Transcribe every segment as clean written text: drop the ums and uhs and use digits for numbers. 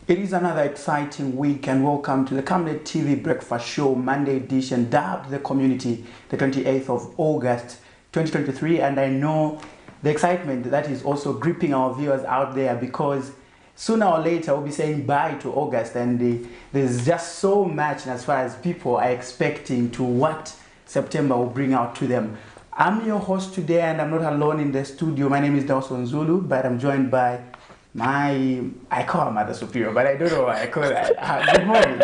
It is another exciting week and welcome to the Camnet TV Breakfast Show Monday edition, dubbed the community the 28th of August 2023. And I know the excitement that is also gripping our viewers out there, because sooner or later we'll be saying bye to August, and there's just so much as far as people are expecting to what September will bring out to them. I'm your host today and I'm not alone in the studio. My name is Dawson Zulu, but I'm joined by I call her Mother Superior, but I don't know why I call her. Good morning.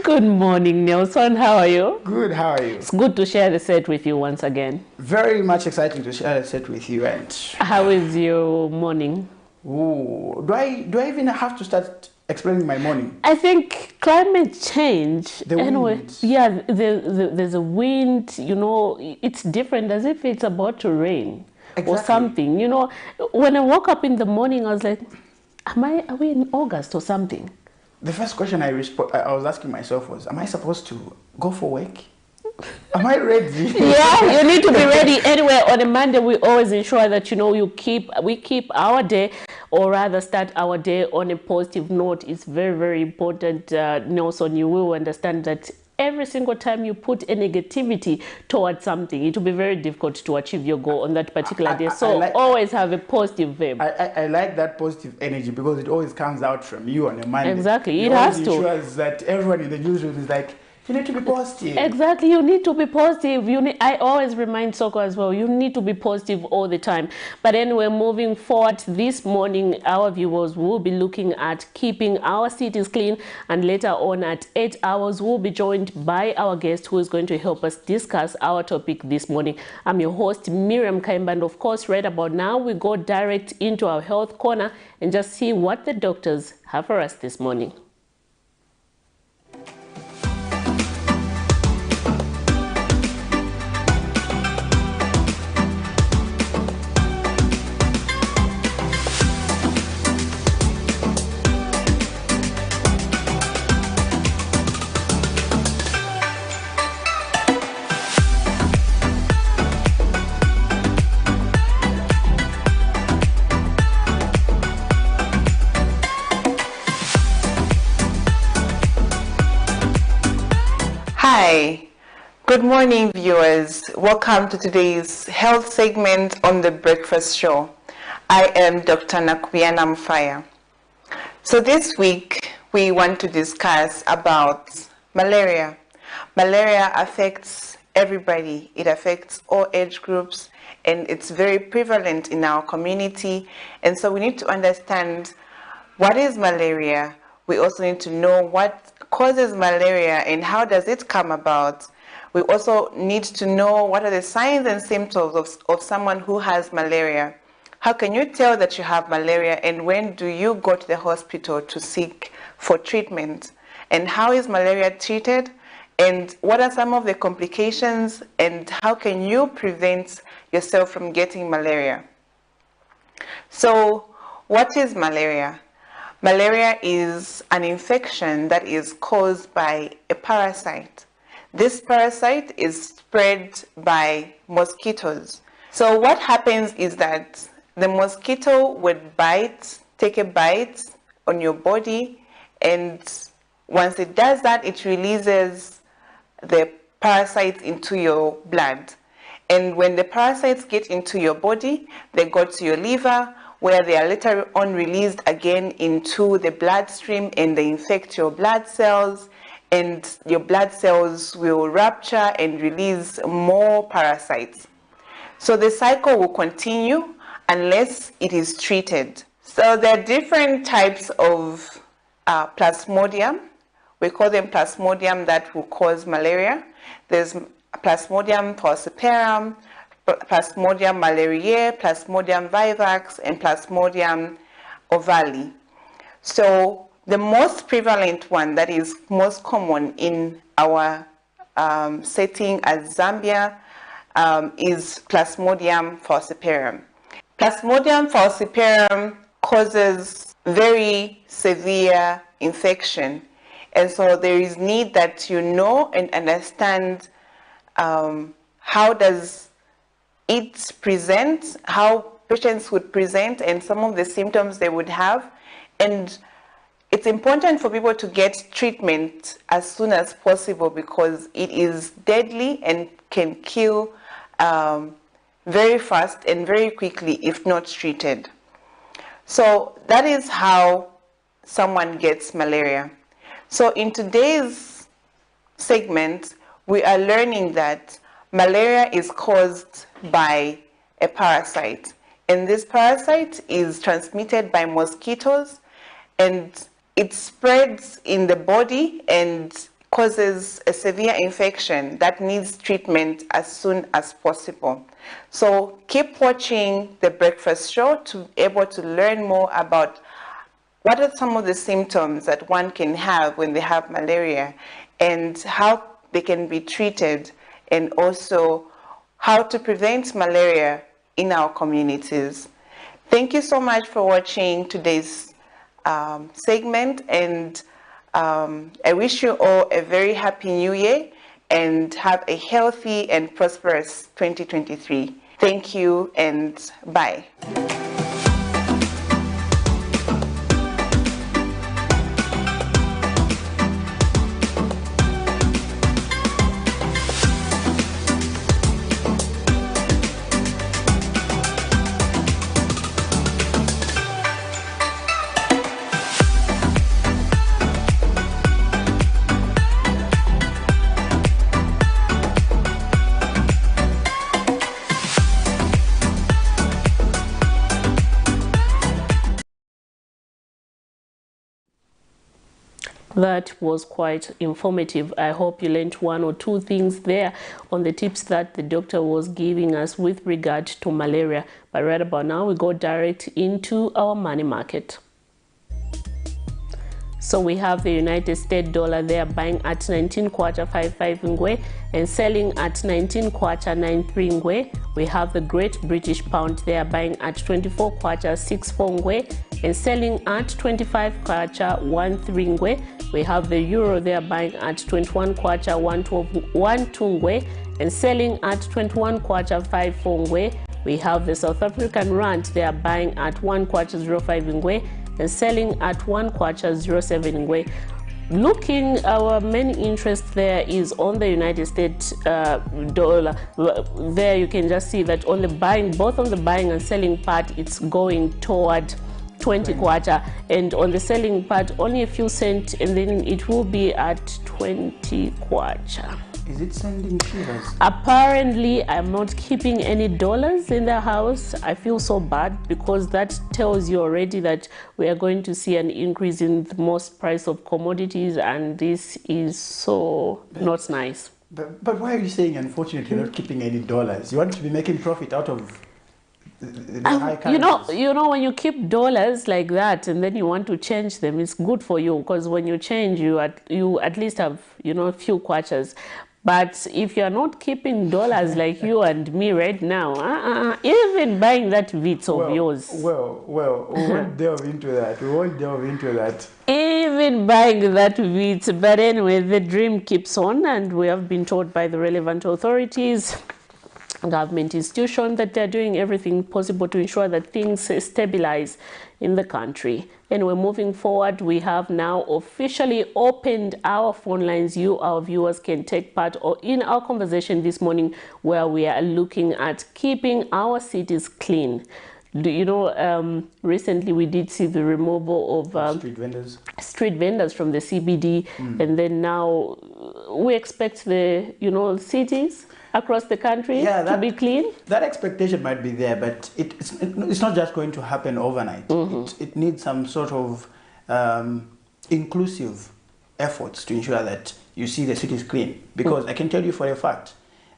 Good morning, Nelson. How are you? Good, how are you? It's good to share the set with you once again. Very much exciting to share the set with you. And how is your morning? Ooh, do I even have to start explaining my morning? I think climate change. The wind. Yeah, there's a wind, you know, it's different, as if it's about to rain. Exactly. Or something, you know. When I woke up in the morning, I was like, are we in August or something? The first question I was asking myself was, am I supposed to go for work? Am I ready? Yeah, you need to be ready. Anyway, on a Monday, we always ensure that, you know, we keep our day, or rather start our day on a positive note. It's very, very important. Nelson, you will understand that every single time you put a negativity towards something, it will be very difficult to achieve your goal on that particular day. So always have a positive vibe. I like that positive energy, because it always comes out from you on a Monday. Exactly, it has to. It ensures that everyone in the newsroom is like, you need to be positive. Exactly, you need to be positive. I always remind Soko as well, you need to be positive all the time. But anyway, moving forward, this morning, our viewers will be looking at keeping our cities clean. And later on at 8 hours, we'll be joined by our guest who is going to help us discuss our topic this morning. I'm your host, Miriam Kaimba. And of course, right about now, we go direct into our health corner and just see what the doctors have for us this morning. Hi, good morning viewers. Welcome to today's health segment on the Breakfast Show. I am Dr. Nakuyana Mfaya. So this week we want to discuss about malaria. Malaria affects everybody. It affects all age groups, and it's very prevalent in our community. And so we need to understand what is malaria. We also need to know what causes malaria and how does it come about. We also need to know what are the signs and symptoms of someone who has malaria. How can you tell that you have malaria, and when do you go to the hospital to seek for treatment? And how is malaria treated? And what are some of the complications, and how can you prevent yourself from getting malaria? So what is malaria? Malaria is an infection that is caused by a parasite. This parasite is spread by mosquitoes. So what happens is that the mosquito would take a bite on your body, and once it does that, it releases the parasites into your blood. And when the parasites get into your body, they go to your liver, where they are later on released again into the bloodstream, and they infect your blood cells, and your blood cells will rupture and release more parasites. So the cycle will continue unless it is treated. So there are different types of plasmodium. We call them plasmodium that will cause malaria. There's Plasmodium falciparum, Plasmodium malariae, Plasmodium vivax, and Plasmodium ovale. So the most prevalent one that is most common in our setting as Zambia is Plasmodium falciparum. Plasmodium falciparum causes very severe infection, and so there is need that you know and understand how does it present, how patients would present, and some of the symptoms they would have, And it's important for people to get treatment as soon as possible because it is deadly and can kill very fast and very quickly if not treated. So that is how someone gets malaria. So in today's segment, we are learning that malaria is caused by a parasite. And this parasite is transmitted by mosquitoes, and it spreads in the body and causes a severe infection that needs treatment as soon as possible. So keep watching The Breakfast Show to be able to learn more about what are some of the symptoms that one can have when they have malaria and how they can be treated, and also how to prevent malaria in our communities. Thank you so much for watching today's segment, and I wish you all a very happy new year and have a healthy and prosperous 2023. Thank you and bye. That was quite informative. I hope you learned one or two things there on the tips that the doctor was giving us with regard to malaria. But right about now, we go direct into our money market. So we have the United States dollar there buying at 19.55 ngwe and selling at 19.93 ngwe. We have the Great British Pound there buying at 24.64 ngwe and selling at 25.13 ngwe. We have the euro there buying at 21.12 ngwe and selling at 21.54 ngwe. We have the South African rand there buying at 1.05 ngwe and selling at 1.07 ngwe. Looking, our main interest there is on the United States dollar. There you can just see that on the buying, both on the buying and selling part, it's going toward 20 kwacha, and on the selling part only a few cents, and then it will be at 20 kwacha. Is it sending shivers? Apparently, I'm not keeping any dollars in the house. I feel so bad because that tells you already that we are going to see an increase in the most price of commodities, and this is so not nice. But why are you saying, unfortunately, you're not keeping any dollars? You want to be making profit out of the high currencies. You know, when you keep dollars like that and then you want to change them, it's good for you because when you change, you at least have, you know, a few kwachas. But if you're not keeping dollars like you and me right now, even buying that Vitz of yours. Well, we won't delve into that. Even buying that Vitz. But anyway, the dream keeps on, and we have been told by the relevant authorities, government institutions, that they're doing everything possible to ensure that things stabilize in the country. Anyway, moving forward, we have now officially opened our phone lines. You, our viewers, can take part in our conversation this morning, where we are looking at keeping our cities clean. You know, recently we did see the removal of street vendors from the CBD, and then now we expect the, you know, cities across the country to be clean. That expectation might be there, but it's not just going to happen overnight. It needs some sort of inclusive efforts to ensure that you see the cities clean. Because I can tell you for a fact,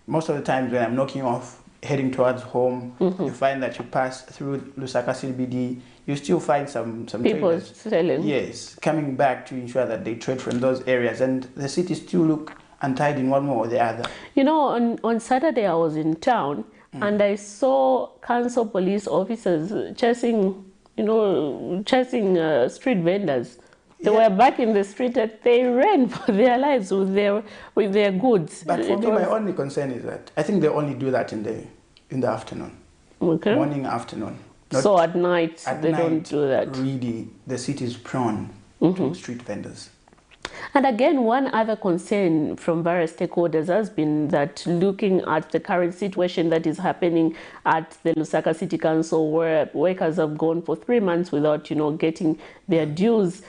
most of the times when I'm knocking off, heading towards home, you find that you pass through Lusaka CBD, you still find some people traders, selling. yes, coming back to ensure that they trade from those areas, and the cities still look untied in one way or the other. You know, on Saturday I was in town and I saw council police officers chasing street vendors. They were back in the street and they ran for their lives with their goods. But for me, my only concern is that I think they only do that in the afternoon, morning, afternoon. So at night, they don't do that. Really, the city is prone to street vendors. And again, one other concern from various stakeholders has been that looking at the current situation that is happening at the Lusaka City Council, where workers have gone for 3 months without, getting their dues.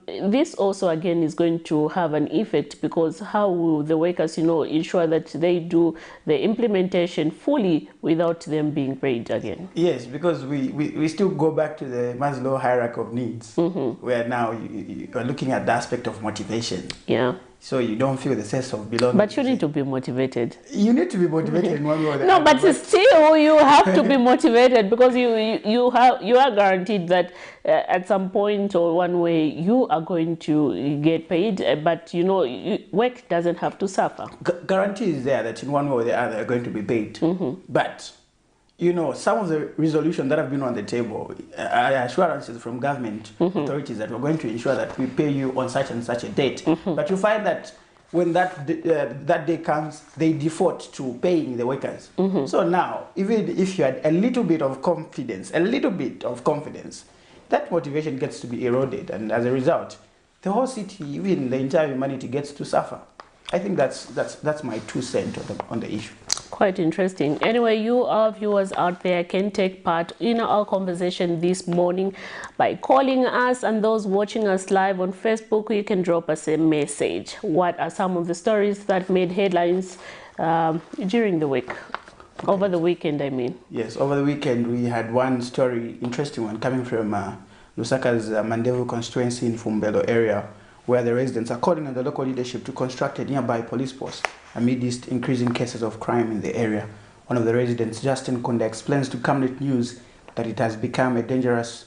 This also again is going to have an effect, because how will the workers, ensure that they do the implementation fully without them being paid again? Yes, because we still go back to the Maslow hierarchy of needs, where now you are looking at the aspect of motivation. Yeah. So you don't feel the sense of belonging. But you need to be motivated. You need to be motivated in one way or the no, other. but still you have to be motivated, because you are guaranteed that at some point or one way you are going to get paid. But work doesn't have to suffer. Guarantee is there that in one way or the other you're going to be paid. But some of the resolutions that have been on the table are assurances from government authorities that we're going to ensure that we pay you on such and such a date. But you find that when that day comes, they default to paying the workers. So now, even if you had a little bit of confidence, that motivation gets to be eroded. And as a result, the whole city, even the entire humanity, gets to suffer. I think that's my 2 cents on the issue. Quite interesting. Anyway, you, our viewers out there, can take part in our conversation this morning by calling us, and those watching us live on Facebook, you can drop us a message. What are some of the stories that made headlines during the week? Over the weekend, I mean. Yes, over the weekend we had one story, interesting one, coming from Lusaka's Mandevu constituency in Fumbelo area, where the residents are calling on the local leadership to construct a nearby police post amidst increasing cases of crime in the area. One of the residents, Justin Konda, explains to Camnet News that it has become dangerous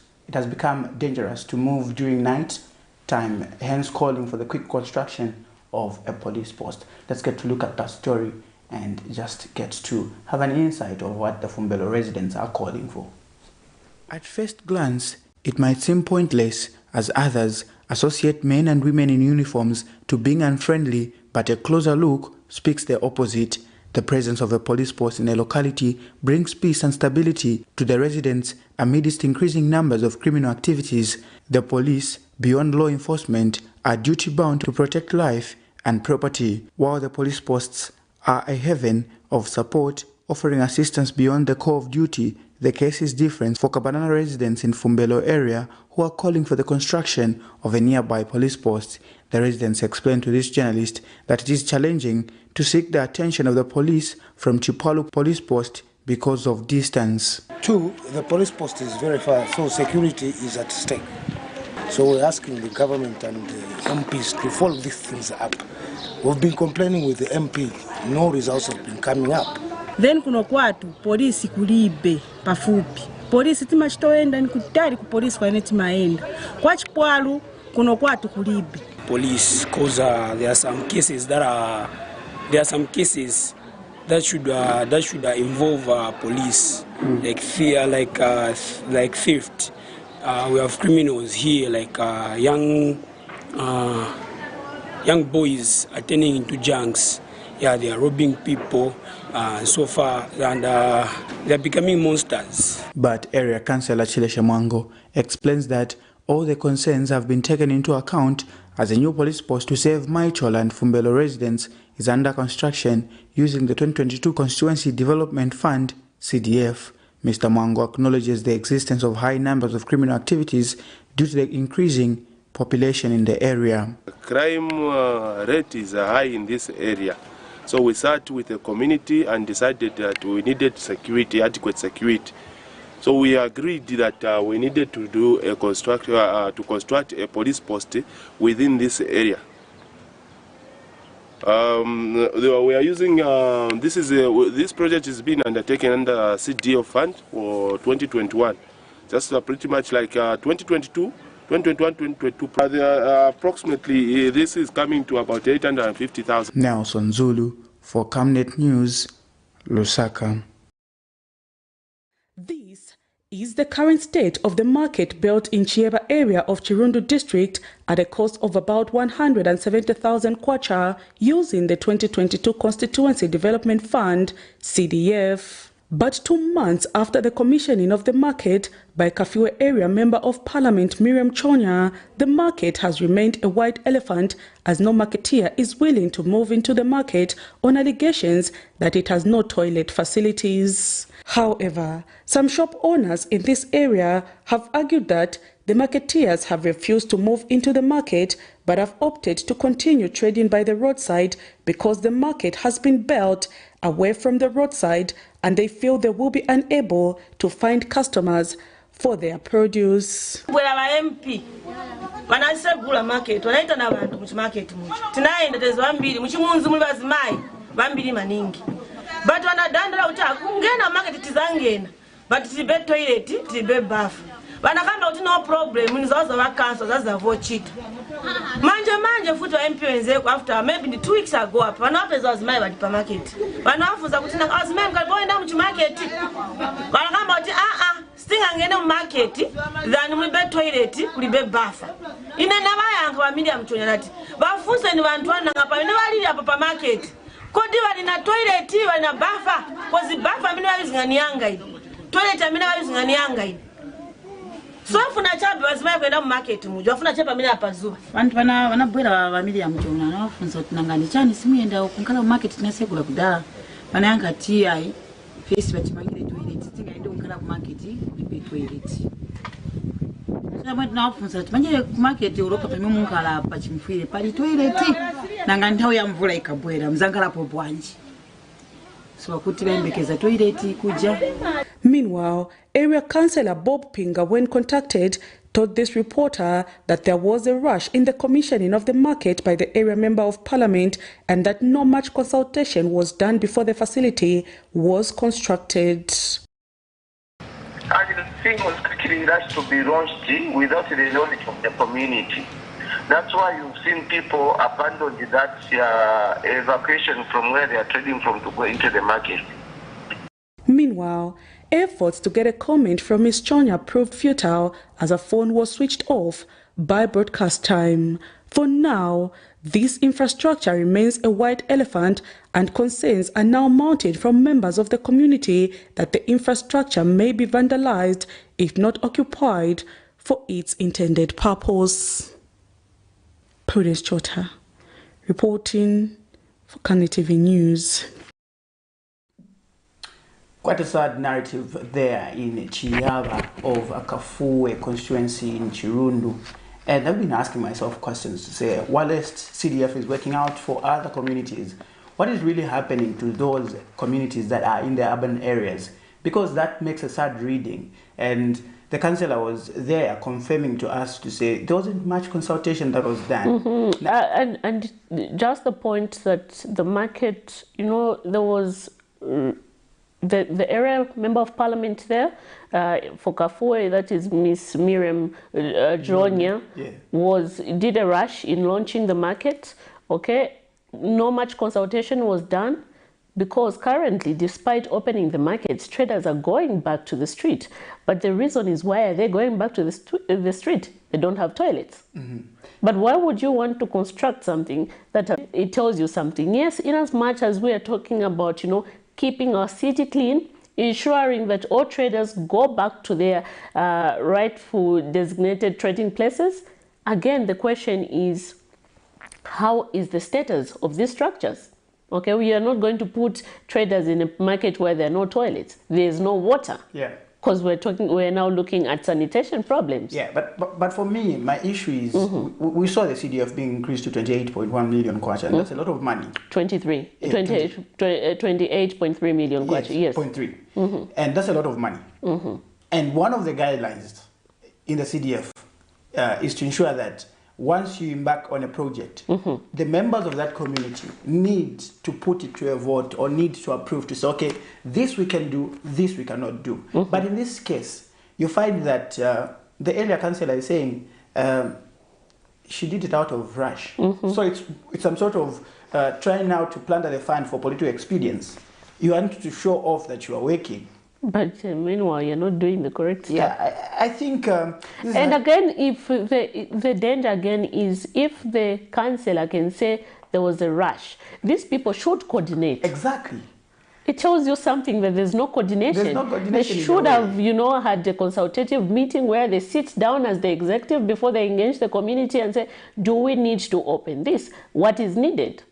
to move during night time, hence calling for the quick construction of a police post. Let's get to look at that story and just get to have an insight of what the Fumbelo residents are calling for. At first glance, it might seem pointless, as others associate men and women in uniforms to being unfriendly, but a closer look speaks the opposite. The presence of a police post in a locality brings peace and stability to the residents amidst increasing numbers of criminal activities. The police, beyond law enforcement, are duty-bound to protect life and property, while the police posts are a haven of support, offering assistance beyond the call of duty. The case is different for Kabanana residents in Fumbelo area who are calling for the construction of a nearby police post. The residents explained to this journalist that it is challenging to seek the attention of the police from Chipalu police post because of distance. 2, the police post is very far, so security is at stake. So we're asking the government and the MPs to follow these things up. We've been complaining with the MP, no results have been coming up. Then kuno kwatu polisi kulibe pafupi. Polisi timachitoenda ni kutari ku polisi kwa neti maenda. Kwa Chipwalu kuno kwatu kulibe. Police, because there are some cases that should involve police, like fear, like theft. We have criminals here, like young boys attending into junks. Yeah, they are robbing people so far, and they're becoming monsters. But Area Councillor Chilesha Mwango explains that all the concerns have been taken into account as a new police post to save Maichola and Fumbelo residents is under construction using the 2022 Constituency Development Fund, CDF. Mr. Mwango acknowledges the existence of high numbers of criminal activities due to the increasing population in the area. Crime rate is high in this area. So we sat with the community and decided that we needed security, adequate security. So we agreed that we needed to construct a police post within this area. We are using this project is being undertaken under CDF fund for 2021. Just pretty much like 2022. 2021-2022, approximately this is coming to about 850,000. Nelson Zulu for Camnet News, Lusaka. This is the current state of the market built in Chieba area of Chirundu district at a cost of about 170,000 kwacha using the 2022 Constituency Development Fund, CDF. But 2 months after the commissioning of the market by Kafue area Member of Parliament Miriam Chonya, the market has remained a white elephant as no marketeer is willing to move into the market on allegations that it has no toilet facilities. However, some shop owners in this area have argued that the marketeers have refused to move into the market but have opted to continue trading by the roadside because the market has been built away from the roadside and they feel they will be unable to find customers for their produce. MP vanasegula market wanaita na vantu muchimarket mucho tinaenda tezi vambiri muchimunzi muri vazimai vambiri maningi but vanadhandira kuti akungena market tizangena but tiribe toilet tiribe bafu vanakamba kuti no problem nizazo vakanso zazavochita manje futi va MP wenzeko after maybe 2 weeks ago apa vanapeza vazimai vati pa market vanafunza kuti nanga vazimai mukaliboenda muchimarket vanakamba kuti stingangene mumarket then mulibe toilet kulibe bafa ine navayankha vamidia mchonya nati vafunseni vantu vananga pamene valili apa pa market kodi valina toilet valina bafa kozi bafa amene vayuzingani yanga ine toilet amene vayuzingani yanga ine so afuna chabe vazimai kuenda mumarket mujo afuna chabe amene apazuva vantu vanabwera vamidia mchonya navafunza kuti nangani chani simuenda kunkhala mumarket tinasegula kudala vanayanga ti ayi fesi vachimangire toilet tingaende kunkhala kumarket kulibe toilet nafunza kuti manje kumarket Europa pamwe munkhala pachimfwire pali toilet nanga nthawi ya mvula ikabwera mzankhalapo bwanji so kuti vayembekeza toilet kuja. Meanwhile, area councillor Bob Pinga, when contacted, told this reporter that there was a rush in the commissioning of the market by the area Member of Parliament and that not much consultation was done before the facility was constructed. And the thing was quickly rushed to be launched without the knowledge of the community. That's why you've seen people abandon that evacuation from where they are trading from to go into the market. Meanwhile, efforts to get a comment from Ms. Chonya proved futile as her phone was switched off by broadcast time. For now, this infrastructure remains a white elephant and concerns are now mounted from members of the community that the infrastructure may be vandalized if not occupied for its intended purpose. Prudence Chota, reporting for Camnet TV News. Quite a sad narrative there in Chiaba of a Kafue constituency in Chirundu. And I've been asking myself questions to say, whilst CDF is working out for other communities, what is really happening to those communities that are in the urban areas? Because that makes a sad reading. And the councillor was there confirming to us to say there wasn't much consultation that was done. And just the point that the market, there was the area Member of Parliament there for Kafue, that is Miss Miriam Chonya, did a rush in launching the market. Okay, no much consultation was done. Because currently, despite opening the markets, traders are going back to the street. But the reason is, why are they going back to the street? They don't have toilets. But why would you want to construct something that it tells you something? Yes, in as much as we are talking about, keeping our city clean, ensuring that all traders go back to their rightful designated trading places. Again, the question is, how is the status of these structures? Okay, we are not going to put traders in a market where there are no toilets. There is no water. Yeah. Because we're now looking at sanitation problems. Yeah, but for me, my issue is we saw the CDF being increased to 28.1 million kwacha, and that's a lot of money. 28.3 million kwacha. Yes. 0.3. And that's a lot of money. And one of the guidelines in the CDF is to ensure that once you embark on a project, the members of that community need to put it to a vote or need to approve to say, okay, this we can do, this we cannot do. But in this case, you find that the area councillor is saying she did it out of rush. So it's some sort of trying now to plunder the fund for political expedience. You want to show off that you are working. But meanwhile, you're not doing the correct stuff. Yeah, I think... and again, if the danger again is if the councillor can say there was a rush, these people should coordinate. Exactly. It tells you something that there's no coordination. There's no coordination. They should have, you know, had a consultative meeting where they sit down as the executive before they engage the community and say, do we need to open this? What is needed?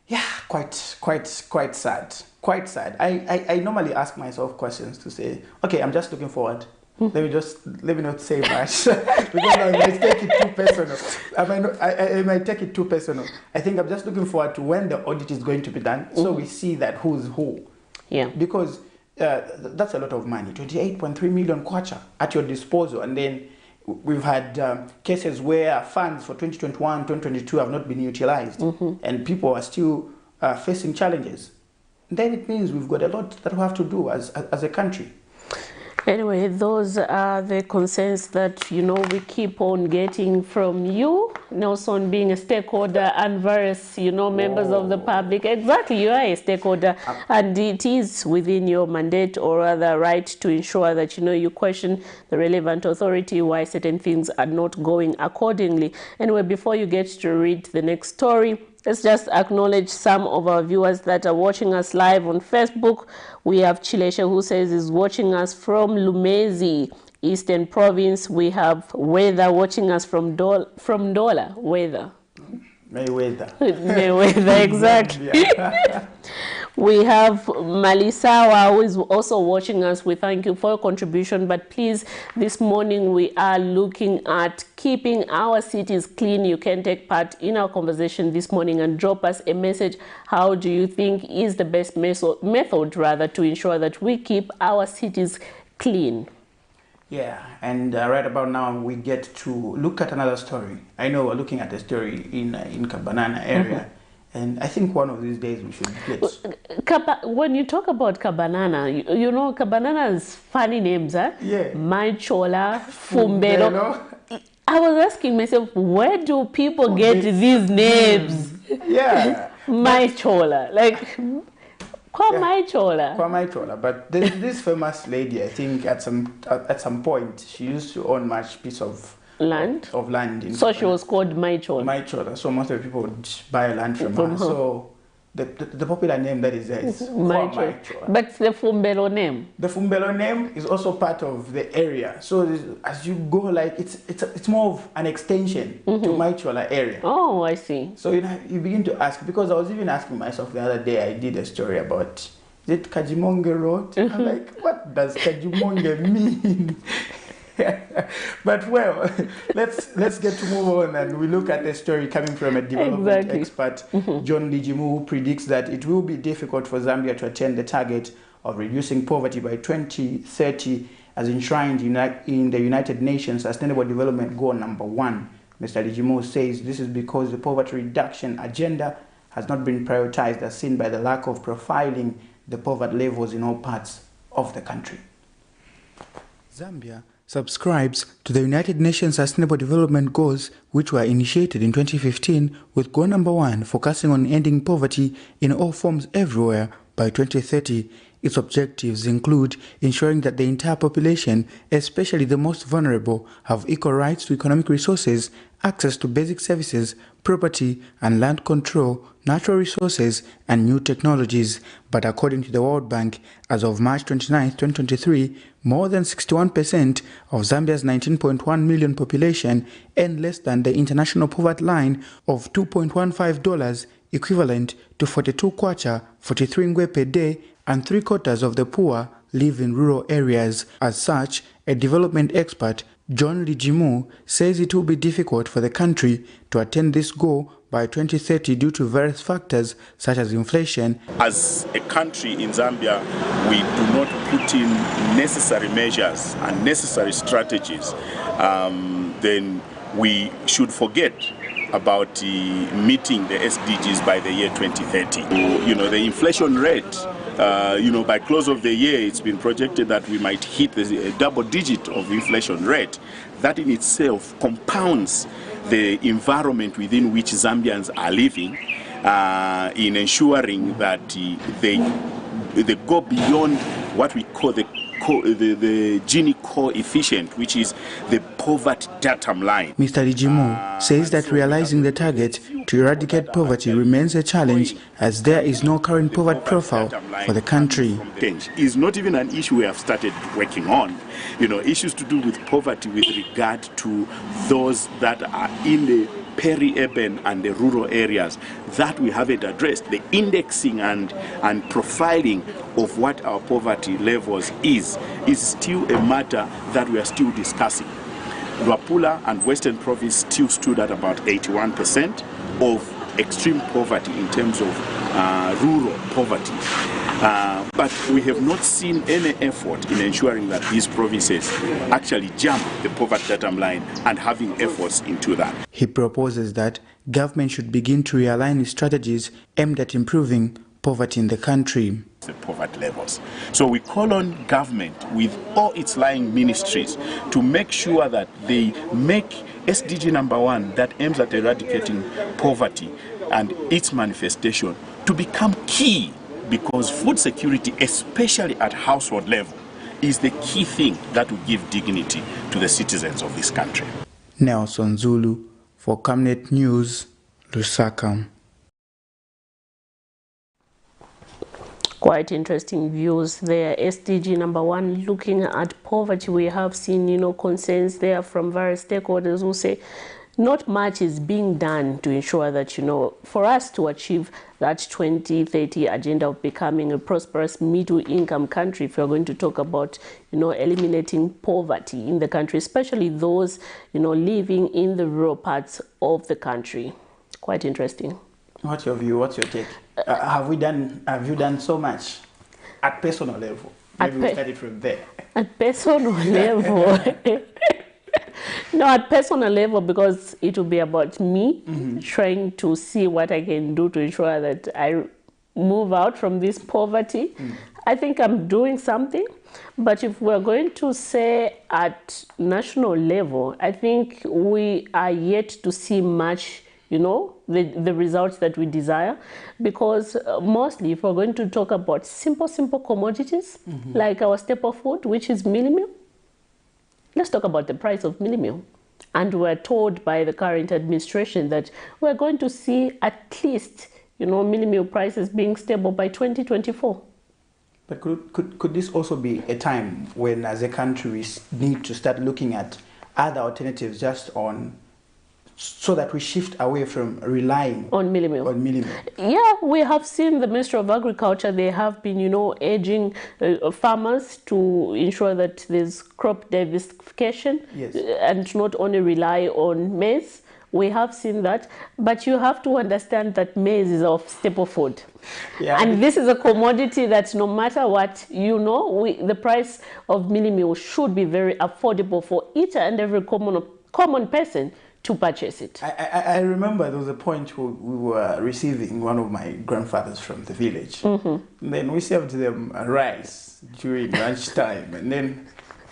Yeah, quite sad. Quite sad. I normally ask myself questions to say, okay, I'm just looking forward. Let me not say much because I might take it too personal. I might take it too personal. I think I'm just looking forward to when the audit is going to be done, so we see that who's who. Yeah. Because that's a lot of money, 28.3 million kwacha at your disposal, and then we've had cases where funds for 2021, 2022 have not been utilized, and people are still facing challenges. Then it means we've got a lot that we have to do as a country. Anyway, those are the concerns that, you know, we keep on getting from you, Nelson, being a stakeholder, and various, you know, members of the public. Exactly, you are a stakeholder, and it is within your mandate or rather right to ensure that, you know, you question the relevant authority why certain things are not going accordingly. Anyway, before you get to read the next story, let's just acknowledge some of our viewers that are watching us live on Facebook. We have Chilesha, who says is watching us from Lumezi, Eastern Province. We have Weather watching us from Dola. Weather. Mayweather, exactly. We have Malisawa, who is also watching us. We thank you for your contribution. But please, this morning we are looking at keeping our cities clean. You can take part in our conversation this morning and drop us a message. How do you think is the best method rather to ensure that we keep our cities clean? Yeah, and right about now we get to look at another story. I know we're looking at a story in Kabanana area. And I think one of these days we should get... When you talk about Kabanana, you know, Kabanana's funny names, huh? Yeah. Maichola, Fumbelo. I was asking myself, where do people get these names? Yeah. Maichola, like... Maichola. But there's this famous lady, I think at some point, she used to own much piece of land. So she was called Maichola. So most of the people would buy land from her. So the popular name that is there is Maichola. But the Fumbelo name? The Fumbelo name is also part of the area. So as you go, like it's more of an extension to Maichola area. Oh, I see. So you begin to ask, because I was even asking myself the other day, I did a story about, is it Kajimonge Road? I'm like, what does Kajimonge mean? But well, let's get to move on, and we look at the story coming from a development expert, John Lijimu, who predicts that it will be difficult for Zambia to attain the target of reducing poverty by 2030 as enshrined in the United Nations Sustainable Development Goal number 1. Mr. Lijimu says this is because the poverty reduction agenda has not been prioritized, as seen by the lack of profiling the poverty levels in all parts of the country. Zambia subscribes to the United Nations Sustainable Development Goals, which were initiated in 2015 with goal number 1 focusing on ending poverty in all forms everywhere by 2030. Its objectives include ensuring that the entire population, especially the most vulnerable, have equal rights to economic resources, access to basic services, property and land control, natural resources, and new technologies. But according to the World Bank, as of March 29, 2023, more than 61% of Zambia's 19.1 million population earn less than the international poverty line of $2.15, equivalent to 42 kwacha, 43 ngwe per day, and 3/4 of the poor live in rural areas. As such, a development expert, John Lijimu, says it will be difficult for the country to attain this goal by 2030 due to various factors such as inflation. As a country in Zambia, we do not put in necessary measures and necessary strategies, then we should forget about meeting the SDGs by the year 2030. You know, the inflation rate, by close of the year, it's been projected that we might hit the double digit of inflation rate. That in itself compounds the environment within which Zambians are living, in ensuring that they go beyond what we call the the Gini coefficient, which is the poverty datum line. Mr. Lijimu says that realizing the target to eradicate poverty remains a challenge, as there is no current poverty profile for the country. Is not even an issue we have started working on. Issues to do with poverty with regard to those that are in the peri-urban and the rural areas that we haven't addressed. The indexing and profiling of what our poverty levels is still a matter that we are still discussing. Luapula and Western Province still stood at about 81% of extreme poverty in terms of rural poverty. But we have not seen any effort in ensuring that these provinces actually jump the poverty datum line and having efforts into that. He proposes that government should begin to realign its strategies aimed at improving poverty in the country. The poverty levels. So we call on government with all its lying ministries to make sure that they make SDG number 1 that aims at eradicating poverty and its manifestation to become key, because food security, especially at household level, is the key thing that will give dignity to the citizens of this country. Nelson Zulu for Camnet News, Lusaka. Quite interesting views there. SDG number 1, looking at poverty. We have seen, concerns there from various stakeholders who say not much is being done to ensure that, for us to achieve that 2030 agenda of becoming a prosperous middle-income country, if you're going to talk about, eliminating poverty in the country, especially those, living in the rural parts of the country. Quite interesting. What's your view? What's your take? Have you done so much at personal level? Maybe we started from there. At personal level. No, at personal level, because it will be about me trying to see what I can do to ensure that I move out from this poverty. I think I'm doing something, but if we're going to say at national level, I think we are yet to see much, the results that we desire, because mostly if we're going to talk about simple commodities, like our staple food, which is mealie meal, let's talk about the price of mealie meal. And we're told by the current administration that we're going to see at least, mealie meal prices being stable by 2024. But could this also be a time when, as a country, we need to start looking at other alternatives so that we shift away from relying on mealie meal? Yeah, we have seen the Ministry of Agriculture. They have been, urging farmers to ensure that there's crop diversification, and not only rely on maize. We have seen that, but you have to understand that maize is our staple food. Yeah. And this is a commodity that no matter what, the price of mealie meal should be very affordable for each and every common person to purchase it. I remember there was a point where we were receiving one of my grandfathers from the village. And then we served them rice during lunchtime. And then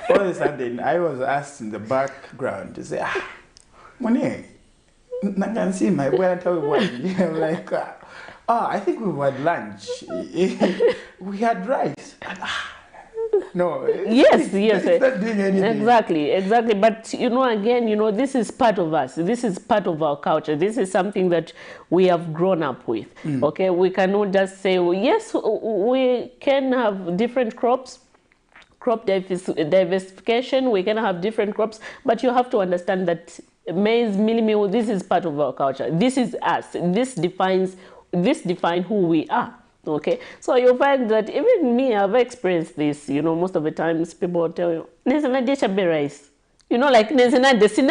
all of a sudden, I was asked in the background to say, Mone, I can see my boy tell me what. I'm like, I think we had lunch. We had rice. No. Yes. It's not doing anything. Exactly. But again, this is part of us. This is part of our culture. This is something that we have grown up with. Okay, we cannot just say, well, yes, we can have different crops, crop diversification. We can have different crops, but you have to understand that maize, mealie meal, this is part of our culture. This is us. This defines who we are. Okay, so you'll find that even me, I've experienced this. Most of the times people will tell you, "There's an additional rice." Like there's an additional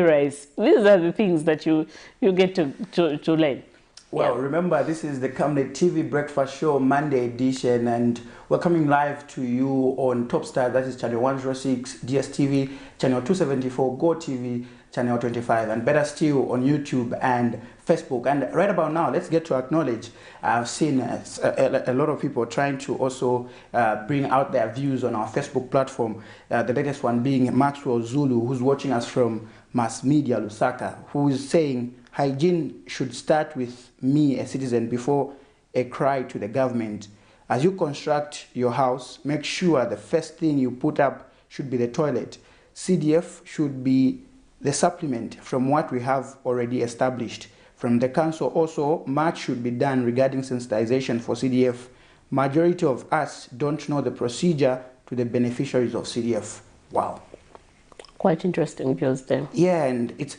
rice. These are the things that you get to learn. Well, remember, this is the Camnet TV Breakfast Show, Monday edition, and we're coming live to you on Topstar, that is channel 106, DSTV, channel 274, Go TV, channel 25, and better still on YouTube and Facebook. And right about now, let's get to acknowledge, I've seen a lot of people trying to also bring out their views on our Facebook platform. The latest one being Maxwell Zulu, who's watching us from Mass Media, Lusaka, who is saying, hygiene should start with me, a citizen, before a cry to the government. As you construct your house, make sure the first thing you put up should be the toilet. CDF should be the supplement from what we have already established. From the council also, much should be done regarding sensitization for CDF. Majority of us don't know the procedure to the beneficiaries of CDF. Wow. Quite interesting views there. Yeah, and it's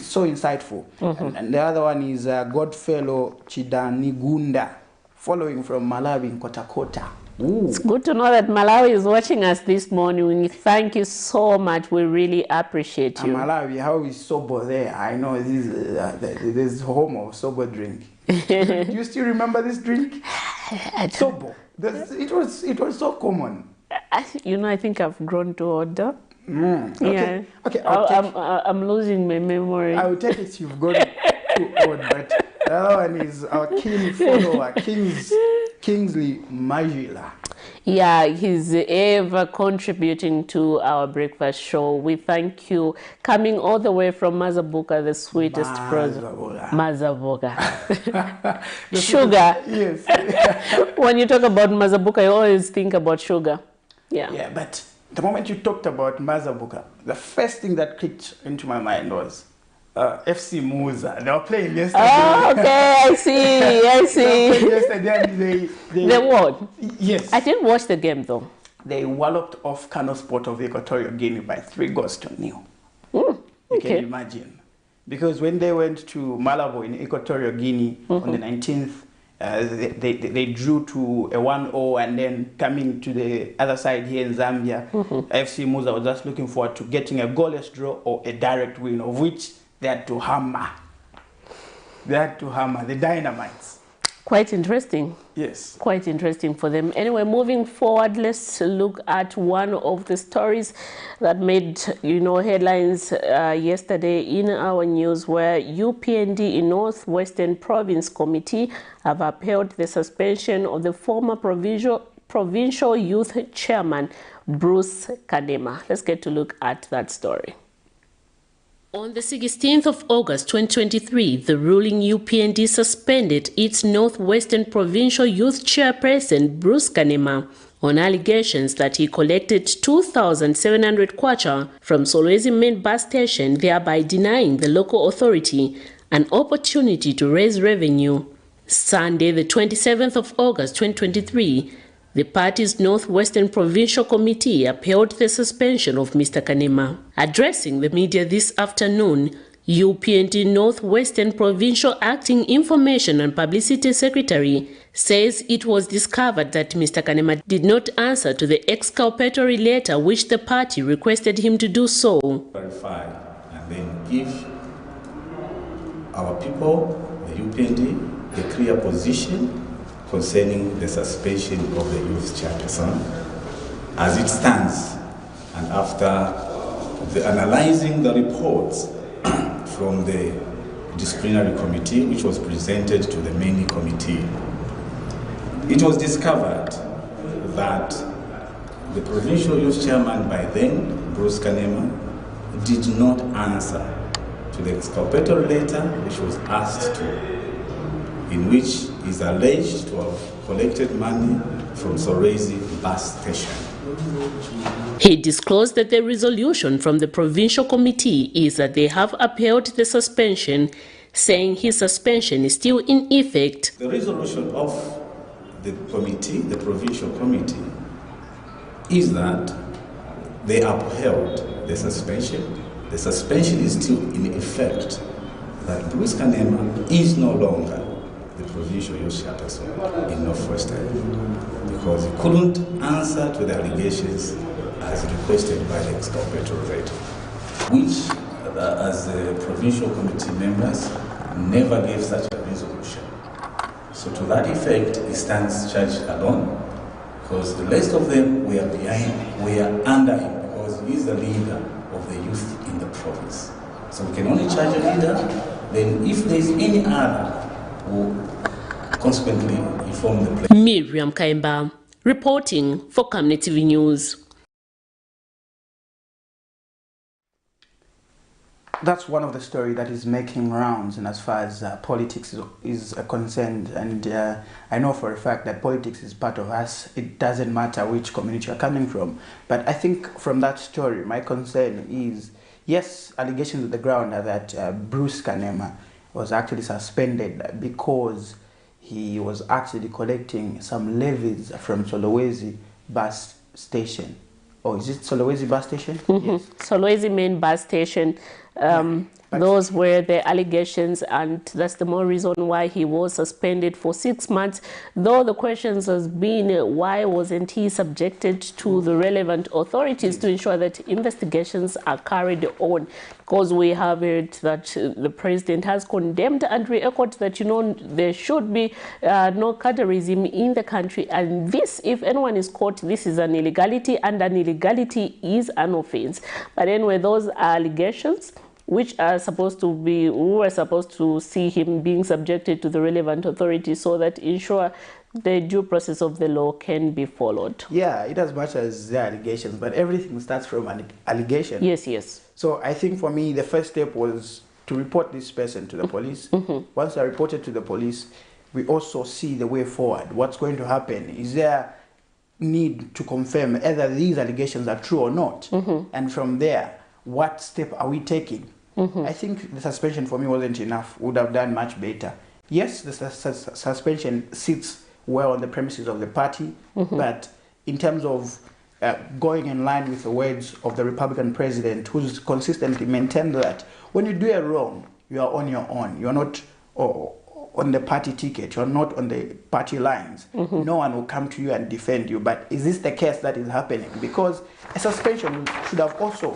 so insightful. And the other one is Godfellow Chidanigunda, following from Malawi in Kotakota. Ooh. It's good to know that Malawi is watching us this morning. Thank you so much. We really appreciate you. Malawi, how is sober there? I know there's home of sober drink. Do you still remember this drink? Sober. It was so common. I think I've grown too older. Okay. Yeah. Okay. I'm losing my memory. I will take it you've got too old, but the other one is our king follower, Kingsley Majila. Yeah, he's ever contributing to our breakfast show. We thank you. Coming all the way from Mazabuka, the sweetest Mazabuka. Sugar. Yes. When you talk about Mazabuka, you always think about sugar. Yeah. Yeah, but the moment you talked about Mazabuka, the first thing that clicked into my mind was FC Muza. They were playing yesterday. Oh, okay, I see. They were playing yesterday and they won? Yes. I didn't watch the game though. They walloped off Kano Sport of Equatorial Guinea by 3-0. You can imagine. Because when they went to Malabo in Equatorial Guinea on the 19th, they drew to a 1-0, and then coming to the other side here in Zambia, FC Muza was just looking forward to getting a goalless draw or a direct win, of which they had to hammer. They had to hammer the Dynamites. Quite interesting. Yes. Quite interesting for them. Anyway, moving forward, let's look at one of the stories that made, headlines yesterday in our news, where UPND in Northwestern Province Committee have upheld the suspension of the former provincial youth chairman, Bruce Kanema. Let's get to look at that story. On the 16th of August 2023, the ruling UPND suspended its Northwestern Provincial Youth Chairperson, Bruce Kanema, on allegations that he collected 2,700 kwacha from Solwezi main bus station, thereby denying the local authority an opportunity to raise revenue. Sunday, the 27th of August 2023, the party's Northwestern Provincial Committee upheld the suspension of Mr. Kanema. Addressing the media this afternoon, UPND Northwestern Provincial Acting Information and Publicity Secretary says it was discovered that Mr. Kanema did not answer to the exculpatory letter which the party requested him to do so. Verify and then give our people, the UPND, a clear position concerning the suspension of the youth chairperson as it stands, and after analyzing the reports from the disciplinary committee which was presented to the main committee, it was discovered that the provincial youth chairman by then, Bruce Kanema, did not answer to the exculpatory letter which was asked to, in which is alleged to have collected money from Solwezi bus station. He disclosed that the resolution from the provincial committee is that they have upheld the suspension, saying his suspension is still in effect. The resolution of the committee, the provincial committee, is that they upheld the suspension. The suspension is still in effect, that Bruce Kanema is no longer the provincial youth chairperson in Northwestern, because he couldn't answer to the allegations as requested by the exculpatory letter, which, as the provincial committee members, never gave such a resolution. So to that effect, he stands charged alone, because the rest of them were under him, because he is the leader of the youth in the province. So we can only charge a leader. Then if there is any other who consequently inform the place. Miriam Kaimba, reporting for Camnet TV News. That's one of the stories that is making rounds, and as far as politics is concerned, and I know for a fact that politics is part of us. It doesn't matter which community you're coming from. But I think from that story, my concern is, yes, allegations on the ground are that Bruce Kanema was actually suspended because he was actually collecting some levies from Solowezi bus station. Oh, is it Solowezi bus station? Yes. Solowezi main bus station. Those were the allegations, and that's the more reason why he was suspended for 6 months. Though the questions has been, why wasn't he subjected to the relevant authorities to ensure that investigations are carried on? Because we have heard that the president has condemned and re-echoed that, you know, there should be no cadreism in the country. And this, if anyone is caught, this is an illegality, and an illegality is an offense. But anyway, those are allegations which are supposed to be, we were supposed to see him being subjected to the relevant authorities so that ensure the due process of the law can be followed. Yeah, it as much as the allegations, but everything starts from an allegation. Yes, yes. So I think for me, the first step was to report this person to the police. Once I reported to the police, we also see the way forward. What's going to happen? Is there need to confirm whether these allegations are true or not? And from there, what step are we taking? I think the suspension for me wasn't enough. Would have done much better. Yes, the suspension sits well on the premises of the party, but in terms of going in line with the words of the Republican president, who's consistently maintained that when you do a wrong, you are on your own. You are not on the party ticket. You are not on the party lines. No one will come to you and defend you. But is this the case that is happening? Because a suspension should have also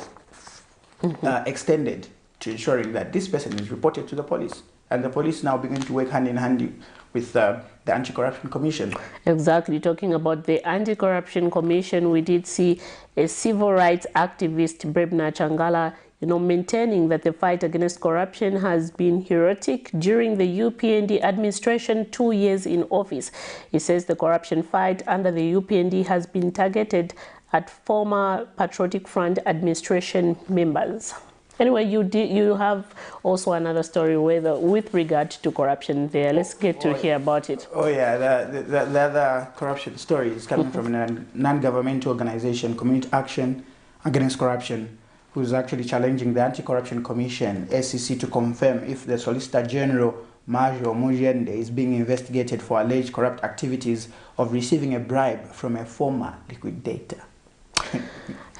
extended to ensuring that this person is reported to the police, and the police now begin to work hand in hand with the Anti-Corruption Commission. Exactly. Talking about the Anti-Corruption Commission, we did see a civil rights activist, Brebna Changala, you know, maintaining that the fight against corruption has been heroic during the UPND administration 2 years in office. He says the corruption fight under the UPND has been targeted at former Patriotic Front administration members. Anyway, you have also another story with regard to corruption there. Let's get to hear about it. Oh yeah, the other corruption story is coming from a non-governmental organization, Community Action Against Corruption, who is actually challenging the Anti-Corruption Commission, SEC, to confirm if the Solicitor General Majo Mujende is being investigated for alleged corrupt activities of receiving a bribe from a former liquidator.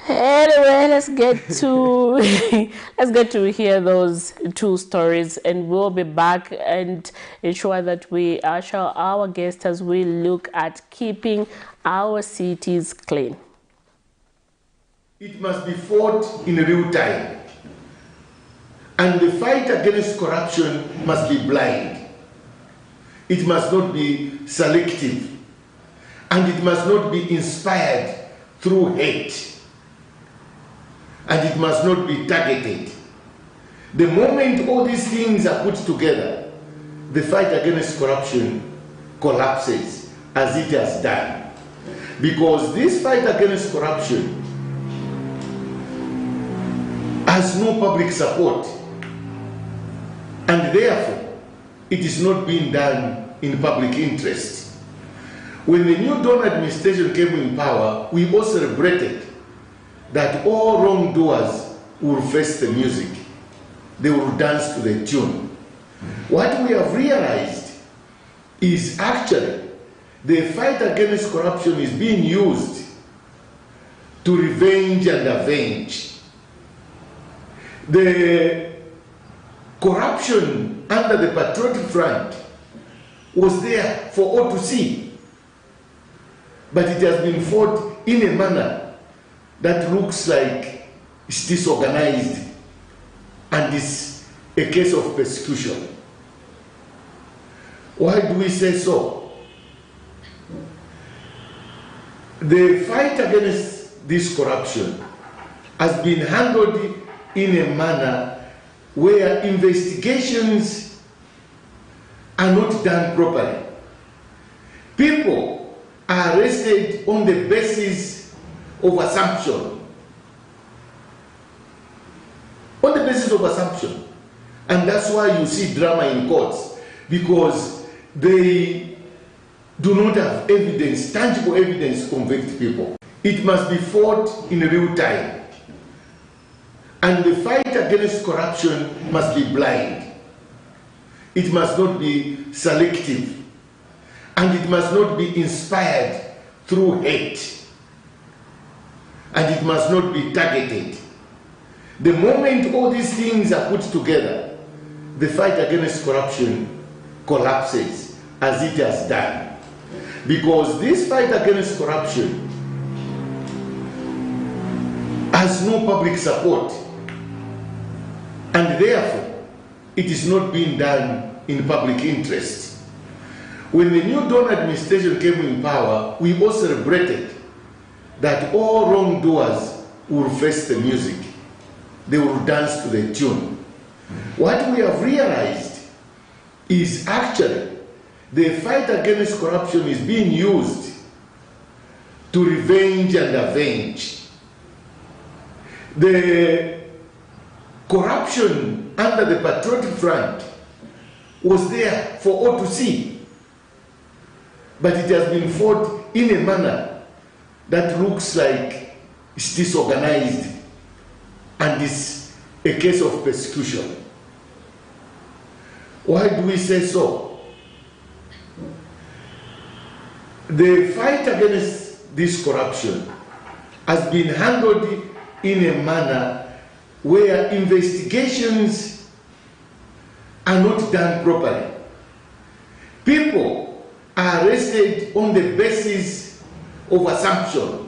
Anyway, let's get to hear those two stories, and we'll be back and ensure that we usher our guests as we look at keeping our cities clean. It must be fought in real time, and the fight against corruption must be blind. It must not be selective, and it must not be inspired through hate, and it must not be targeted. The moment all these things are put together, the fight against corruption collapses, as it has done. Because this fight against corruption has no public support, and therefore it is not being done in public interest. When the New Dawn administration came in power, we all celebrated that all wrongdoers will face the music. They will dance to the tune. What we have realized is actually the fight against corruption is being used to revenge and avenge. The corruption under the Patriotic Front was there for all to see. But it has been fought in a manner that looks like it's disorganized and is a case of persecution. Why do we say so? The fight against this corruption has been handled in a manner where investigations are not done properly. People are arrested on the basis of assumption. On the basis of assumption. And that's why you see drama in courts, because they do not have evidence, tangible evidence to convict people. It must be fought in real time. And the fight against corruption must be blind. It must not be selective. And it must not be inspired through hate. And it must not be targeted. The moment all these things are put together, the fight against corruption collapses, as it has done. Because this fight against corruption has no public support. And therefore, it is not being done in public interest. When the new Dawn administration came in power, we all celebrated that all wrongdoers will face the music. They will dance to the tune. What we have realized is actually the fight against corruption is being used to revenge and avenge. The corruption under the Patriotic Front was there for all to see, but it has been fought in a manner that looks like it's disorganized and is a case of persecution. Why do we say so? The fight against this corruption has been handled in a manner where investigations are not done properly. People are arrested on the basis of assumption.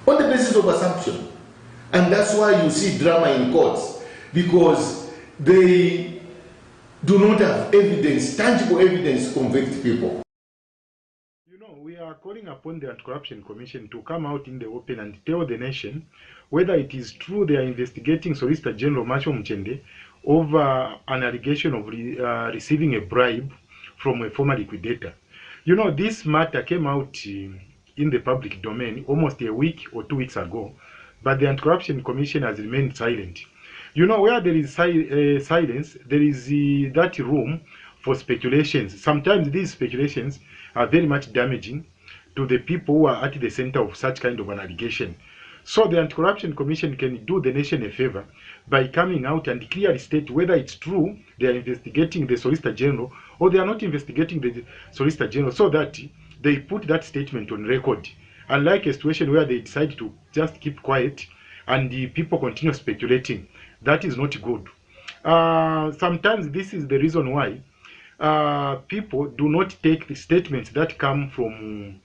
On the basis of assumption. And that's why you see drama in courts, because they do not have evidence, tangible evidence to convict people. You know, we are calling upon the Anti-Corruption Commission to come out in the open and tell the nation whether it is true they are investigating Solicitor General Macho Mchende over an allegation of receiving a bribe from a former liquidator. You know, this matter came out in the public domain almost a week or 2 weeks ago, but the Anti-Corruption Commission has remained silent. You know, where there is silence, there is that room for speculations. Sometimes these speculations are very much damaging to the people who are at the center of such kind of an allegation. So the Anti-Corruption Commission can do the nation a favor by coming out and clearly state whether it's true they are investigating the Solicitor General or they are not investigating the Solicitor General, so that they put that statement on record. Unlike a situation where they decide to just keep quiet and the people continue speculating, that is not good. Sometimes this is the reason why people do not take the statements that come from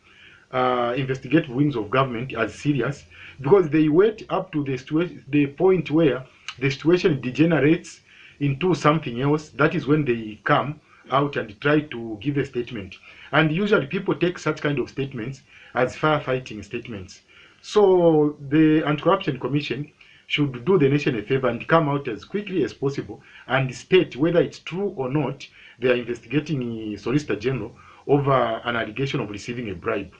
investigative wings of government as serious, because they wait up to the point where the situation degenerates into something else. That is when they come out and try to give a statement. And usually people take such kind of statements as firefighting statements. So the Anti-Corruption Commission should do the nation a favor and come out as quickly as possible and state whether it's true or not they are investigating Solicitor General over an allegation of receiving a bribe.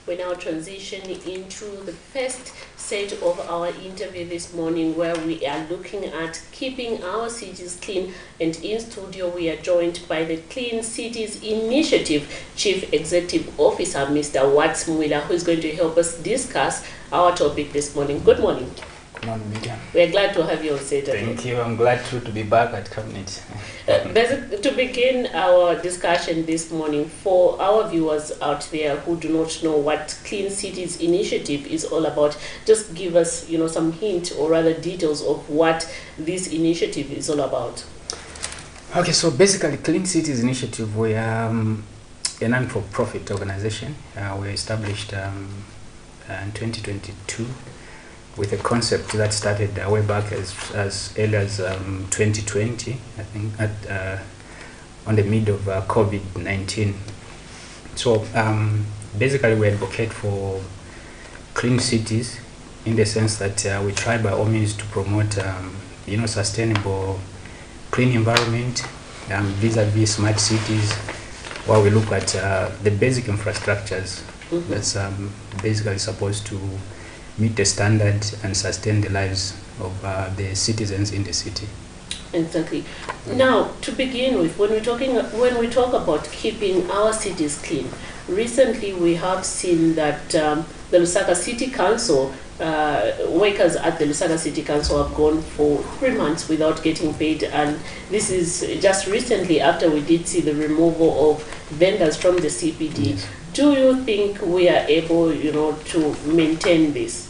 We now transition into the first set of our interview this morning, where we are looking at keeping our cities clean. And in studio, we are joined by the Clean Cities Initiative Chief Executive Officer, Mr. Watts Mwila, who is going to help us discuss our topic this morning. Good morning. Good morning, Miriam. We are glad to have you on set. Thank you. I'm glad to be back at Camnet. To begin our discussion this morning, for our viewers out there who do not know what Clean Cities Initiative is all about, just give us, some hint or rather details of what this initiative is all about. Okay, so basically, Clean Cities Initiative, we are a non-for-profit organization. We established in 2022. With a concept that started way back as early as 2020, I think, on the mid of COVID-19. So basically we advocate for clean cities in the sense that we try by all means to promote sustainable clean environment vis-a-vis smart cities, where we look at the basic infrastructures that's basically supposed to meet the standard and sustain the lives of the citizens in the city. Exactly. Now, to begin with, when we talk about keeping our cities clean, recently we have seen that the Lusaka City Council, workers at the Lusaka City Council have gone for 3 months without getting paid, and this is just recently after we did see the removal of vendors from the CPD. Yes. Do you think we are able, to maintain this?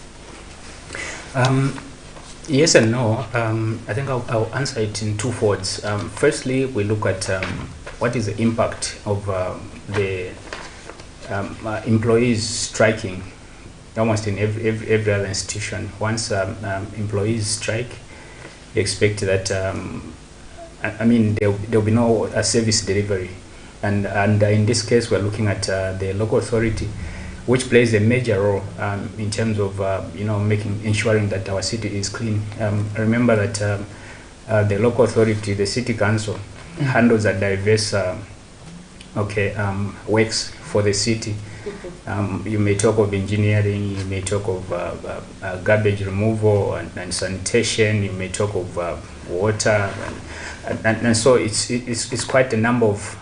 Yes and no. I think I'll answer it in two folds. Firstly, we look at what is the impact of the employees striking almost in every other institution. Once employees strike, you expect that, there'll be no service delivery. And in this case, we're looking at the local authority, which plays a major role in terms of ensuring that our city is clean. Remember that the local authority, the city council, handles a diverse works for the city. You may talk of engineering, you may talk of garbage removal and sanitation, you may talk of water, and so it's quite a number of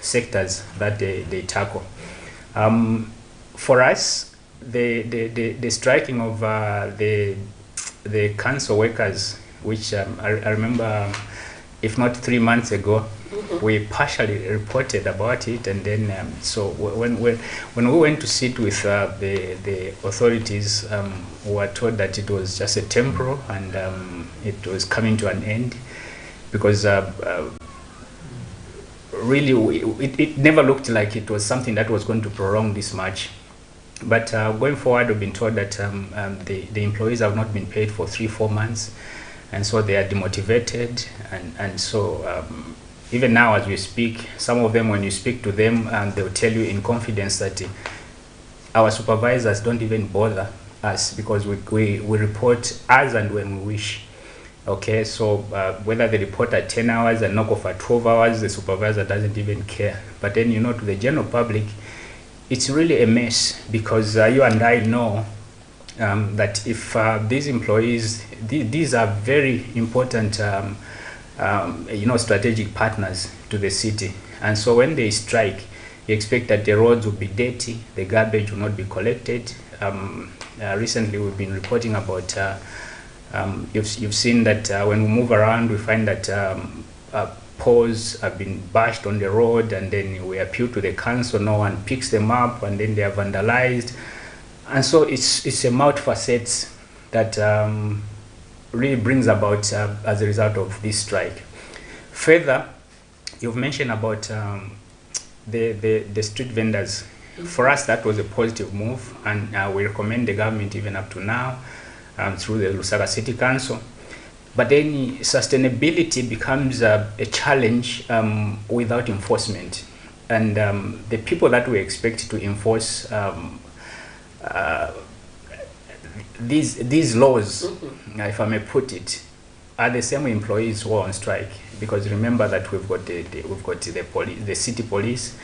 sectors that they tackle. For us, the striking of the council workers, which I remember, if not 3 months ago, we partially reported about it, and then so when we went to sit with the authorities, we were told that it was just a temporal and it was coming to an end, because really it never looked like it was something that was going to prolong this much. But going forward, we've been told that the employees have not been paid for 3-4 months, and so they are demotivated, and so even now as we speak, some of them, when you speak to them, they'll tell you in confidence that our supervisors don't even bother us, because we report as and when we wish. Okay, so whether they report at 10 hours and knock off at 12 hours, the supervisor doesn't even care. But then, to the general public, it's really a mess, because you and I know that if these employees, these are very important, strategic partners to the city. And so when they strike, you expect that the roads will be dirty, the garbage will not be collected. Recently, we've been reporting about, you've seen that when we move around, we find that poles have been bashed on the road, and then we appeal to the council, no one picks them up, and then they are vandalized. And so it's a multi-facets that really brings about as a result of this strike. Further, you've mentioned about the street vendors. For us, that was a positive move, and we recommend the government even up to now through the Lusaka City Council. But then sustainability becomes a challenge without enforcement. And the people that we expect to enforce these laws, if I may put it, are the same employees who are on strike. Because remember that we've got the police, the city police,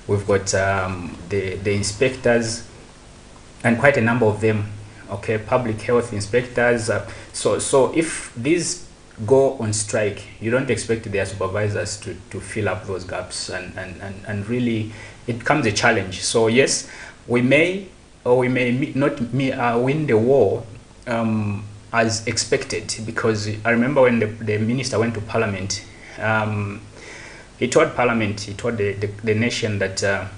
we've got the inspectors, and quite a number of them. Okay, public health inspectors. So if these go on strike, you don't expect their supervisors to fill up those gaps, and really it becomes a challenge. So yes, we may or we may not win the war as expected, because I remember when the minister went to Parliament, he told Parliament, he told the nation that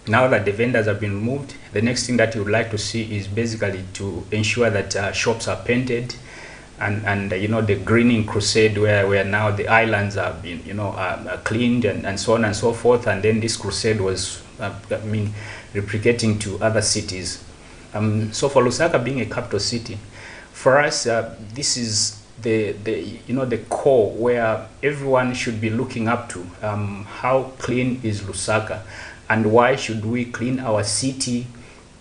now that the vendors have been removed, the next thing that he would like to see is basically to ensure that shops are painted, and the greening crusade where now the islands are being cleaned and so on and so forth, and then this crusade was replicating to other cities. So for Lusaka being a capital city, for us this is the core where everyone should be looking up to. How clean is Lusaka, and why should we clean our city?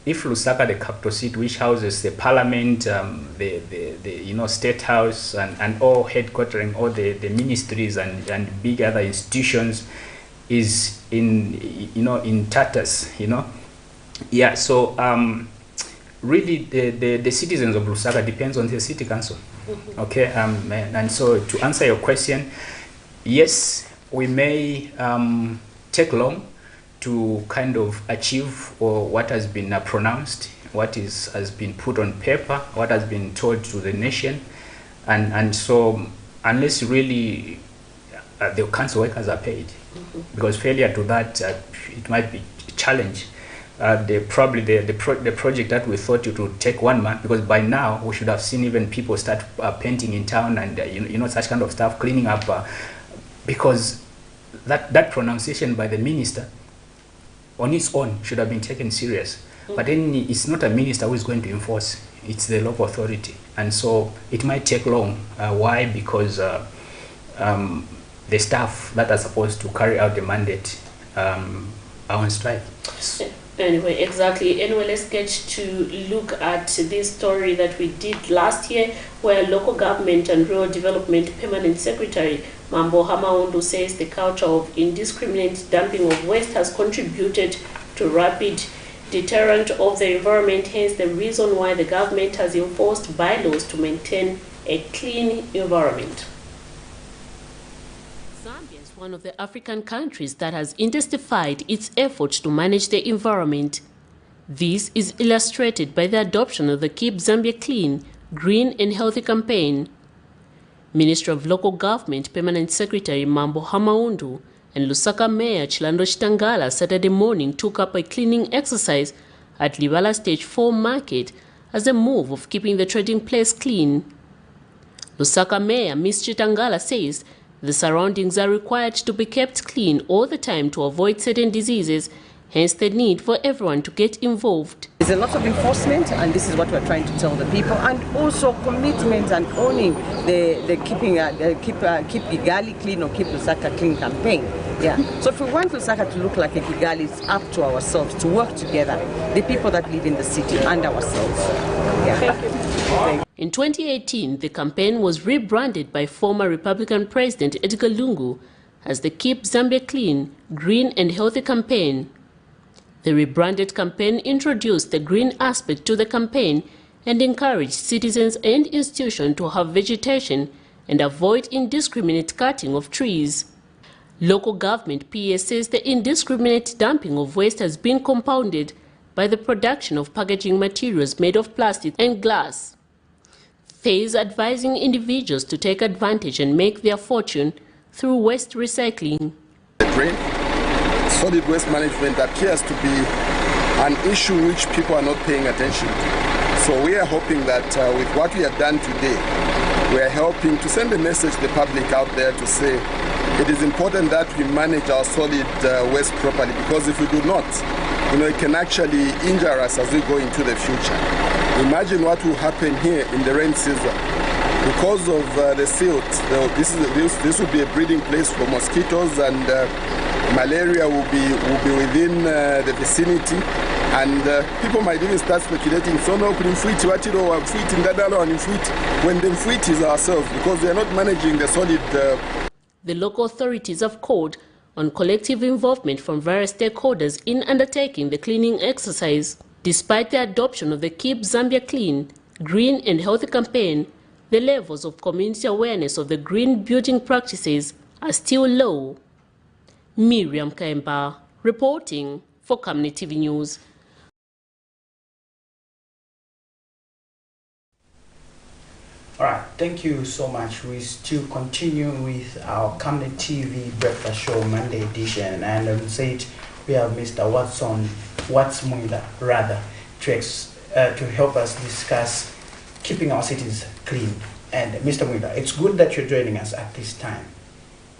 If Lusaka, the capital city, which houses the parliament, the state house, and all headquartering all the ministries and big other institutions, is in, in tatters, Yeah, so really the citizens of Lusaka depends on the city council. Okay, and so to answer your question, yes, we may take long to kind of achieve or what has been pronounced, what has been put on paper, what has been told to the nation, and so unless really the council workers are paid, because failure to that it might be a challenge. The project that we thought it would take 1 month, because by now we should have seen even people start painting in town and such kind of stuff, cleaning up, because that pronunciation by the minister on its own should have been taken serious. But then it's not a minister who is going to enforce, it's the local authority, and so it might take long. Why? Because the staff that are supposed to carry out the mandate are on strike. Anyway, exactly. Anyway, let's get to look at this story that we did last year, where Local Government and Rural Development Permanent Secretary Mambo Hamaundu says the culture of indiscriminate dumping of waste has contributed to rapid deterrent of the environment, hence the reason why the government has enforced bylaws to maintain a clean environment. Zambia is one of the African countries that has intensified its efforts to manage the environment. This is illustrated by the adoption of the Keep Zambia Clean, Green and Healthy campaign. Minister of Local Government Permanent Secretary Mambo Hamaundu and Lusaka Mayor Chilando Chitangala Saturday morning took up a cleaning exercise at Libala Stage 4 Market as a move of keeping the trading place clean. Lusaka Mayor Ms. Chitangala says the surroundings are required to be kept clean all the time to avoid certain diseases, hence the need for everyone to get involved. There's a lot of enforcement, and this is what we're trying to tell the people, and also commitment and owning the keep Kigali clean or keep Lusaka clean campaign. Yeah. So if we want Lusaka to look like a Kigali, it's up to ourselves to work together, the people that live in the city and ourselves. Yeah. Thank you. In 2018, the campaign was rebranded by former Republican President Edgar Lungu as the Keep Zambia Clean, Green and Healthy campaign. The rebranded campaign introduced the green aspect to the campaign and encouraged citizens and institutions to have vegetation and avoid indiscriminate cutting of trees. Local government PA says the indiscriminate dumping of waste has been compounded by the production of packaging materials made of plastic and glass. They is advising individuals to take advantage and make their fortune through waste recycling. Solid waste management appears to be an issue which people are not paying attention to. So we are hoping that with what we have done today, we are helping to send a message to the public out there to say it is important that we manage our solid waste properly, because if we do not, it can actually injure us as we go into the future. Imagine what will happen here in the rain season. Because of the silt, this will be a breeding place for mosquitoes, and malaria will be within the vicinity, and people might even start speculating, so no, when the mfuiti is ourselves, because we are not managing the solid. The local authorities have called on collective involvement from various stakeholders in undertaking the cleaning exercise. Despite the adoption of the Keep Zambia Clean, Green and Healthy campaign, the levels of community awareness of the green building practices are still low. Miriam Kaimba reporting for Camnet TV News. All right, thank you so much. We still continue with our Camnet TV Breakfast Show Monday edition, and I would say we have Mr. Watsmuila to help us discuss keeping our cities clean. And Mr. Muila, it's good that you're joining us at this time.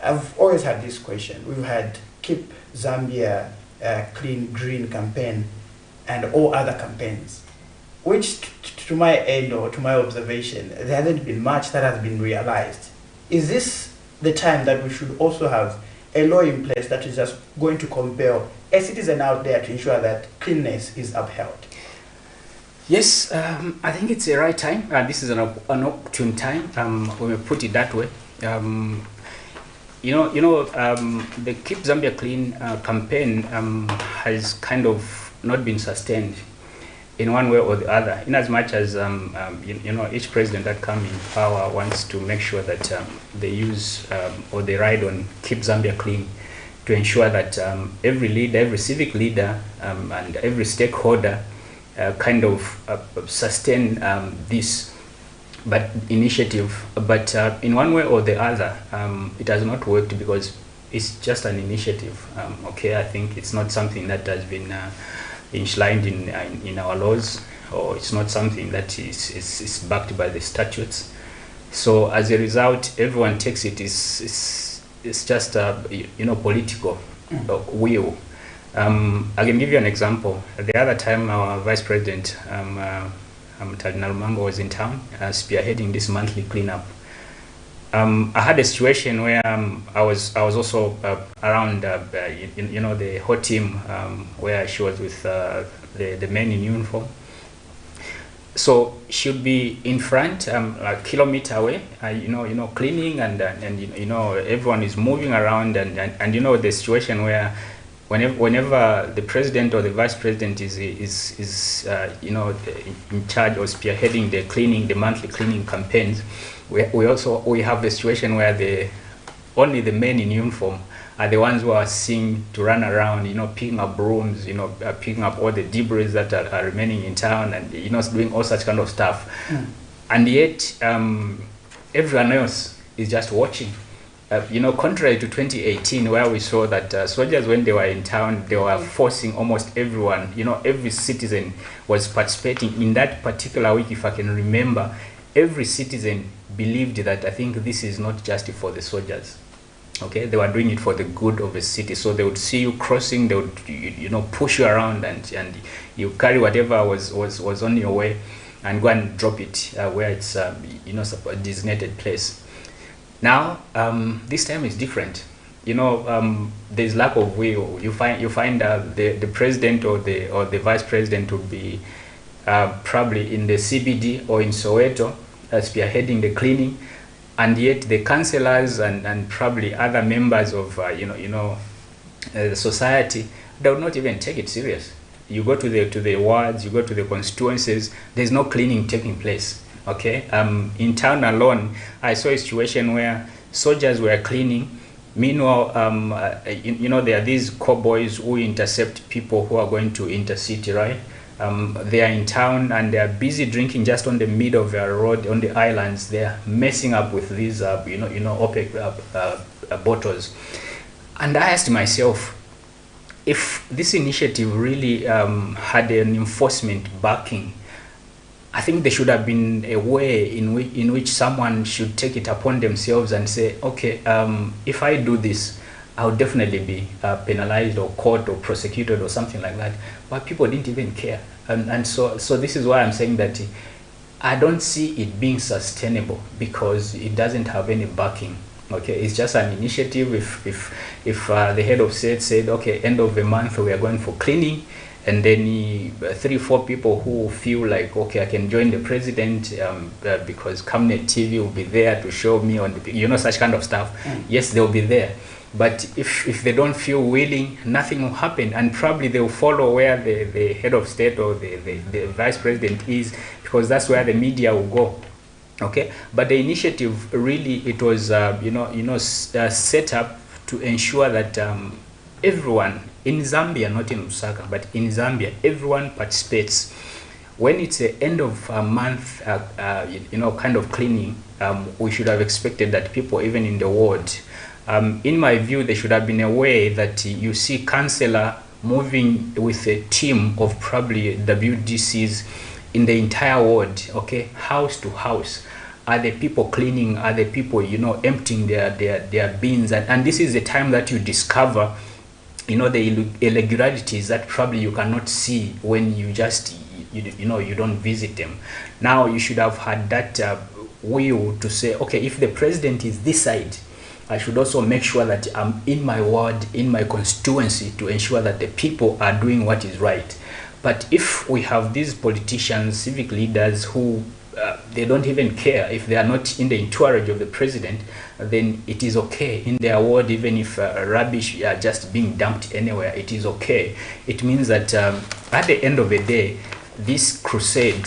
I've always had this question. We've had Keep Zambia Clean Green campaign and all other campaigns, which to my end or to my observation, there hasn't been much that has been realized. Is this the time that we should also have a law in place that is just going to compel a citizen out there to ensure that cleanness is upheld? Yes, I think it's the right time. This is an opportune time, when we put it that way. the Keep Zambia Clean campaign has kind of not been sustained in one way or the other, in as much as each president that comes in power wants to make sure that they use or they ride on Keep Zambia Clean to ensure that every leader, every civic leader and every stakeholder kind of sustain this initiative, but in one way or the other, it has not worked because it's just an initiative. Okay, I think it's not something that has been enshrined in our laws, or it's not something that is backed by the statutes. So as a result, everyone takes it. It's just political will. I can give you an example. The other time, our Vice President Talinarumango was in town spearheading this monthly cleanup. I had a situation where I was also around the whole team where she was with the men in uniform. So she'd be in front, a kilometer away, cleaning, and everyone is moving around, and the situation where whenever the president or the vice president is in charge or spearheading the monthly cleaning campaigns, we have the situation where only the men in uniform are the ones who are seen to run around, picking up brooms, picking up all the debris that are remaining in town, and doing all such kind of stuff. And yet everyone else is just watching. Contrary to 2018, where we saw that soldiers, when they were in town, they were forcing almost everyone, every citizen was participating in that particular week. If I can remember, every citizen believed that, I think this is not just for the soldiers. Okay, they were doing it for the good of the city. So they would see you crossing, they would push you around, and you carry whatever was on your way and go and drop it where it's a designated place. Now this time is different. There's lack of will. You find the president or the vice president would be probably in the CBD or in Soweto spearheading the cleaning, and yet the councillors and probably other members of the society, they would not even take it serious. You go to the wards, you go to the constituencies, there's no cleaning taking place. Okay, in town alone, I saw a situation where soldiers were cleaning. Meanwhile, there are these cowboys who intercept people who are going to intercity, right? They are in town and they are busy drinking just on the middle of their road, on the islands. They are messing up with these, opaque bottles. And I asked myself, if this initiative really had an enforcement backing, I think there should have been a way in which someone should take it upon themselves and say, okay, if I do this, I'll definitely be penalized or caught or prosecuted or something like that. But people didn't even care. And so this is why I'm saying that I don't see it being sustainable, because it doesn't have any backing. Okay, it's just an initiative. If the head of state said, okay, end of the month we are going for cleaning, and then 3-4 people who feel like, okay, I can join the president because Camnet TV will be there to show me on the, such kind of stuff. Yes, they'll be there. But if they don't feel willing, nothing will happen, and probably they will follow where the head of state or the vice president is, because that's where the media will go. Okay, but the initiative really, it was set up to ensure that everyone in Zambia, not in Lusaka, but in Zambia, everyone participates. When it's the end of a month, kind of cleaning, we should have expected that people, even in the ward, in my view, there should have been a way that you see councillor moving with a team of probably WDCs in the entire ward, okay, house to house. Are the people cleaning? Are the people, emptying their bins? And this is the time that you discover, the irregularities that probably you cannot see when you just, you don't visit them. Now you should have had that will to say, okay, if the president is this side, I should also make sure that I'm in my ward, in my constituency, to ensure that the people are doing what is right. But if we have these politicians, civic leaders who they don't even care if they are not in the entourage of the president, then it is okay. In their world, even if rubbish are just being dumped anywhere, it is okay. It means that at the end of the day, this crusade,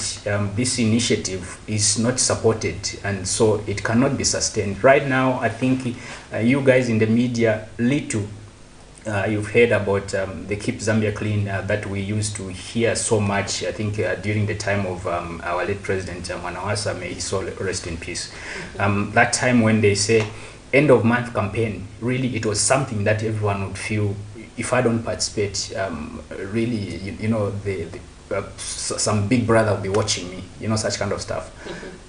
this initiative is not supported, and so it cannot be sustained. Right now, I think you guys in the media, little you've heard about the Keep Zambia Clean that we used to hear so much, I think, during the time of our late president, Mwanawasa, may his soul rest in peace. That time when they say end of month campaign, really it was something that everyone would feel, if I don't participate, really, you know, some big brother will be watching me, you know, such kind of stuff.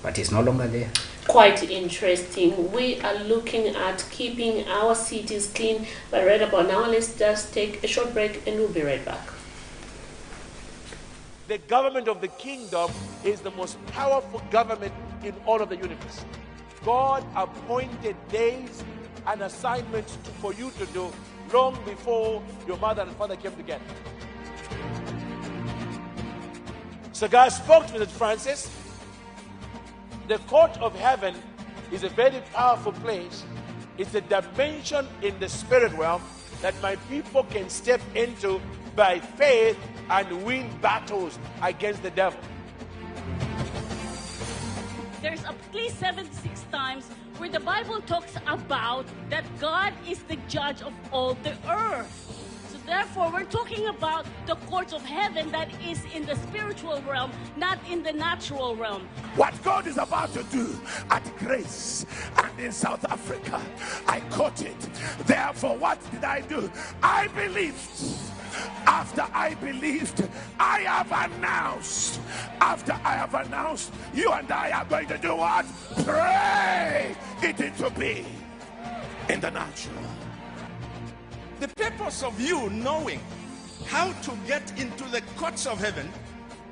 But it's no longer there. Quite interesting. We are looking at keeping our cities clean, but right about now, let's just take a short break and we'll be right back. The government of the kingdom is the most powerful government in all of the universe. God appointed days and assignments for you to do long before your mother and father came together. So God spoke to St. Francis. The court of heaven is a very powerful place. It's a dimension in the spirit realm that my people can step into by faith and win battles against the devil. There's at least 76 times where the Bible talks about that God is the judge of all the earth. So therefore, we're talking about the courts of heaven that is in the spiritual realm, not in the natural realm. What God is about to do at Grace and in South Africa, I caught it. Therefore, what did I do? I believed. After I believed, I have announced. After I have announced, you and I are going to do what? Pray it into being in the natural. The purpose of you knowing how to get into the courts of heaven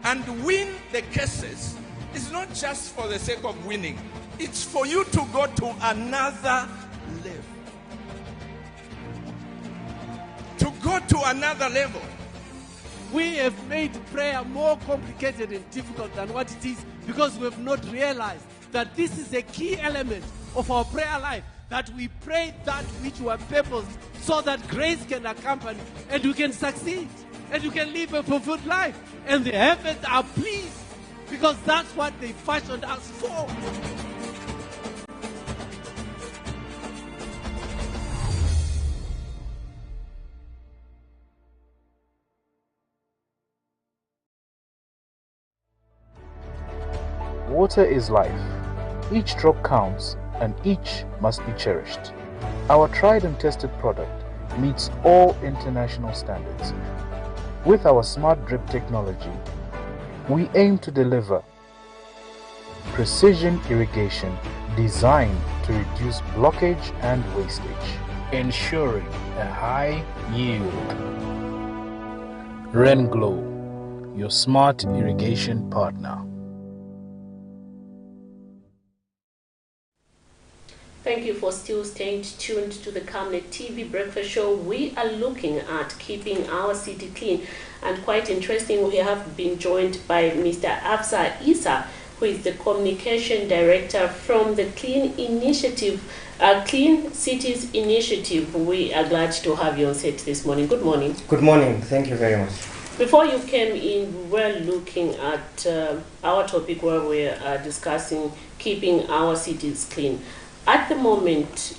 and win the cases is not just for the sake of winning. It's for you to go to another level. To go to another level. We have made prayer more complicated and difficult than what it is because we have not realized that this is a key element of our prayer life, that we pray that which were purposed so that grace can accompany and we can succeed and you can live a fulfilled life. And the heavens are pleased because that's what they fashioned us for. Water is life. Each drop counts and each must be cherished. Our tried and tested product meets all international standards. With our smart drip technology, we aim to deliver precision irrigation designed to reduce blockage and wastage, ensuring a high yield. Renglow, your smart irrigation partner. Thank you for still staying tuned to the Camnet TV Breakfast Show. We are looking at keeping our city clean, and quite interesting, we have been joined by Mr. Afsa Isa, who is the Communication Director from the Clean Cities Initiative. We are glad to have you on set this morning. Good morning. Good morning. Thank you very much. Before you came in, we were looking at our topic where we are discussing keeping our cities clean. At the moment,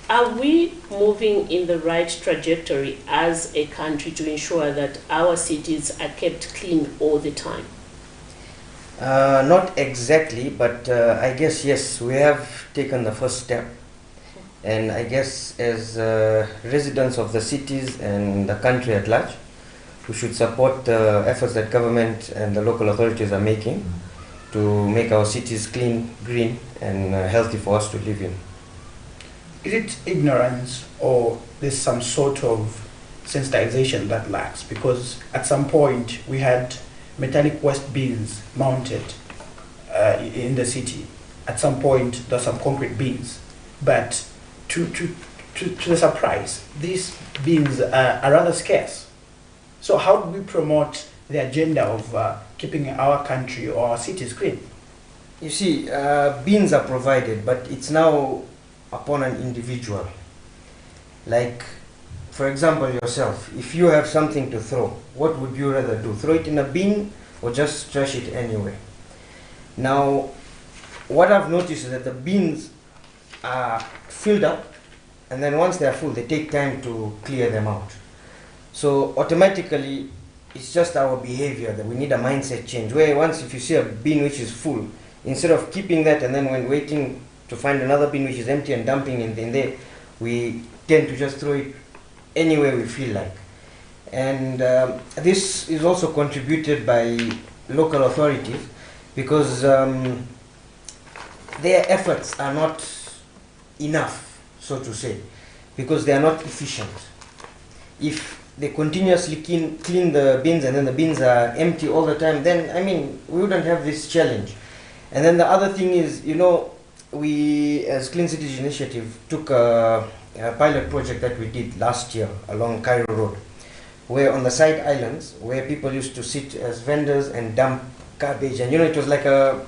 are we moving in the right trajectory as a country to ensure that our cities are kept clean all the time? Not exactly, but I guess, yes, we have taken the first step. And I guess as residents of the cities and the country at large, we should support the efforts that government and the local authorities are making to make our cities clean, green, and healthy for us to live in. Is it ignorance or there's some sort of sensitization that lacks? Because at some point we had metallic waste bins mounted in the city. At some point there's some concrete bins, but to the surprise, these bins are rather scarce. So how do we promote the agenda of keeping our country or our cities clean? You see, bins are provided, but it's now upon an individual. Like, for example, yourself, if you have something to throw, what would you rather do? Throw it in a bin or just trash it anyway? Now, what I've noticed is that the bins are filled up, and then once they're full, they take time to clear them out. So automatically, it's just our behavior that we need a mindset change, where once if you see a bin which is full, instead of keeping that and then when waiting to find another bin which is empty and dumping in there, we tend to just throw it anywhere we feel like. And this is also contributed by local authorities, because their efforts are not enough, so to say, because they are not efficient. If they continuously clean the bins and then the bins are empty all the time, then, I mean, we wouldn't have this challenge. And then the other thing is, you know, we as Clean Cities Initiative took a pilot project that we did last year along Cairo Road, where on the side islands, where people used to sit as vendors and dump garbage, and you know, it was like a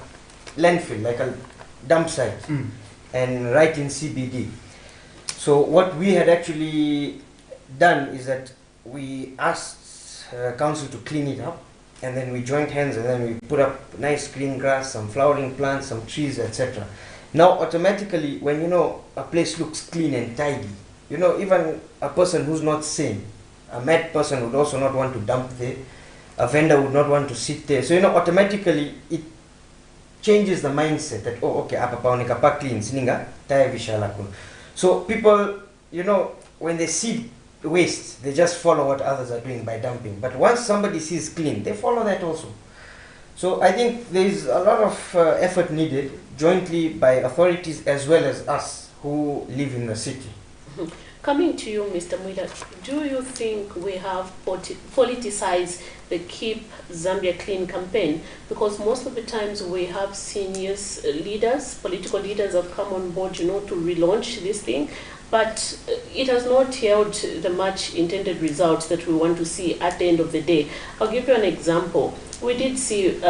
landfill, like a dump site, and right in CBD. So what we had actually done is that we asked council to clean it up, and then we joined hands and then we put up nice green grass, some flowering plants, some trees, etc. Now automatically, when you know a place looks clean and tidy, you know, even a person who's not sane, a mad person would also not want to dump there, a vendor would not want to sit there. So you know, automatically it changes the mindset that, oh, okay, apa paunika pa clean sininga taya vishala kuno. So people, you know, when they see waste, they just follow what others are doing by dumping. But once somebody sees clean, they follow that also. So I think there is a lot of effort needed jointly by authorities as well as us who live in the city. Coming to you, Mr. Mwila, do you think we have politicized the Keep Zambia Clean campaign? Because most of the times we have seniors, leaders, political leaders have come on board, you know, to relaunch this thing, but it has not yielded the much intended results that we want to see at the end of the day. I'll give you an example. We did see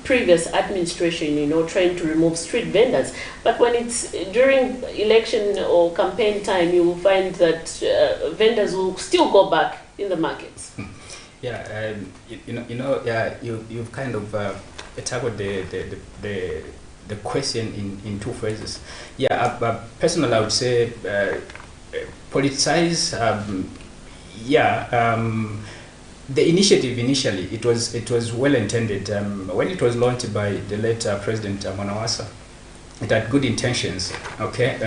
previous administration, you know, trying to remove street vendors, but when it's during election or campaign time, you will find that vendors will still go back in the markets. Yeah, you've kind of tackled the question in two phrases. Yeah, personally, I would say politicize. The initiative initially, it was well intended. When it was launched by the late President Mwanawasa, it had good intentions. Okay,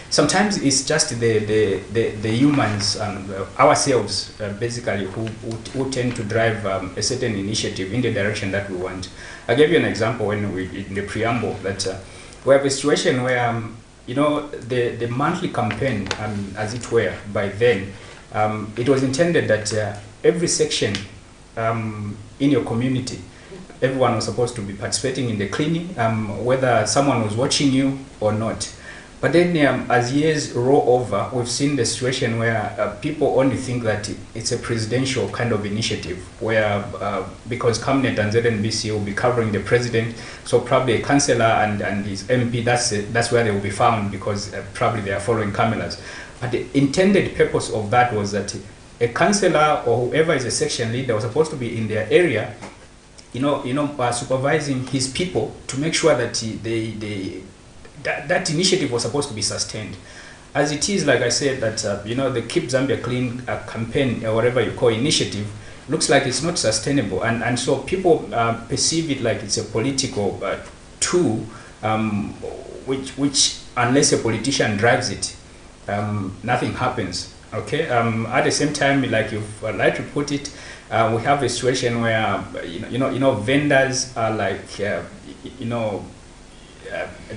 sometimes it's just the humans and ourselves basically who tend to drive a certain initiative in the direction that we want. I'll give you an example when we in the preamble that we have a situation where you know, the monthly campaign, as it were, by then, it was intended that every section in your community, everyone was supposed to be participating in the cleaning, whether someone was watching you or not. But then as years roll over, we've seen the situation where people only think that it's a presidential kind of initiative, where because Camnet and ZNBC will be covering the president, so probably a councillor and his MP, that's where they will be found, because probably they are following cameras. But the intended purpose of that was that a councillor or whoever is a section leader was supposed to be in their area, supervising his people to make sure that that initiative was supposed to be sustained. As it is, like I said, that the Keep Zambia Clean campaign, or whatever you call initiative, looks like it's not sustainable, and so people perceive it like it's a political tool, which unless a politician drives it, nothing happens. Okay. At the same time, like you've like to put it, we have a situation where vendors are like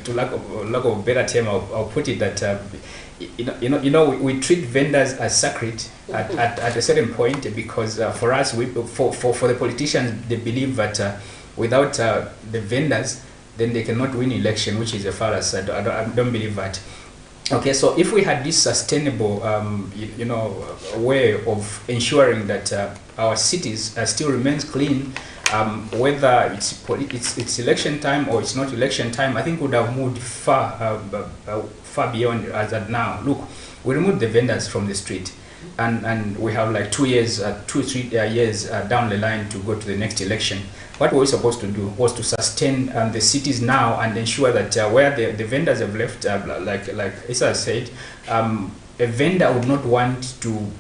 to lack of a better term, I'll put it that we treat vendors as sacred at a certain point, because for us, for the politicians, they believe that without the vendors, then they cannot win election, which is a fallacy. I don't believe that. Okay, so if we had this sustainable, way of ensuring that our cities still remains clean, Whether it's election time or it's not election time, I think would have moved far beyond as that now. Look, we removed the vendors from the street, and we have like 2 years, 2 or 3 years down the line to go to the next election. What we were supposed to do was to sustain the cities now and ensure that where the vendors have left, like Isa said, a vendor would not want to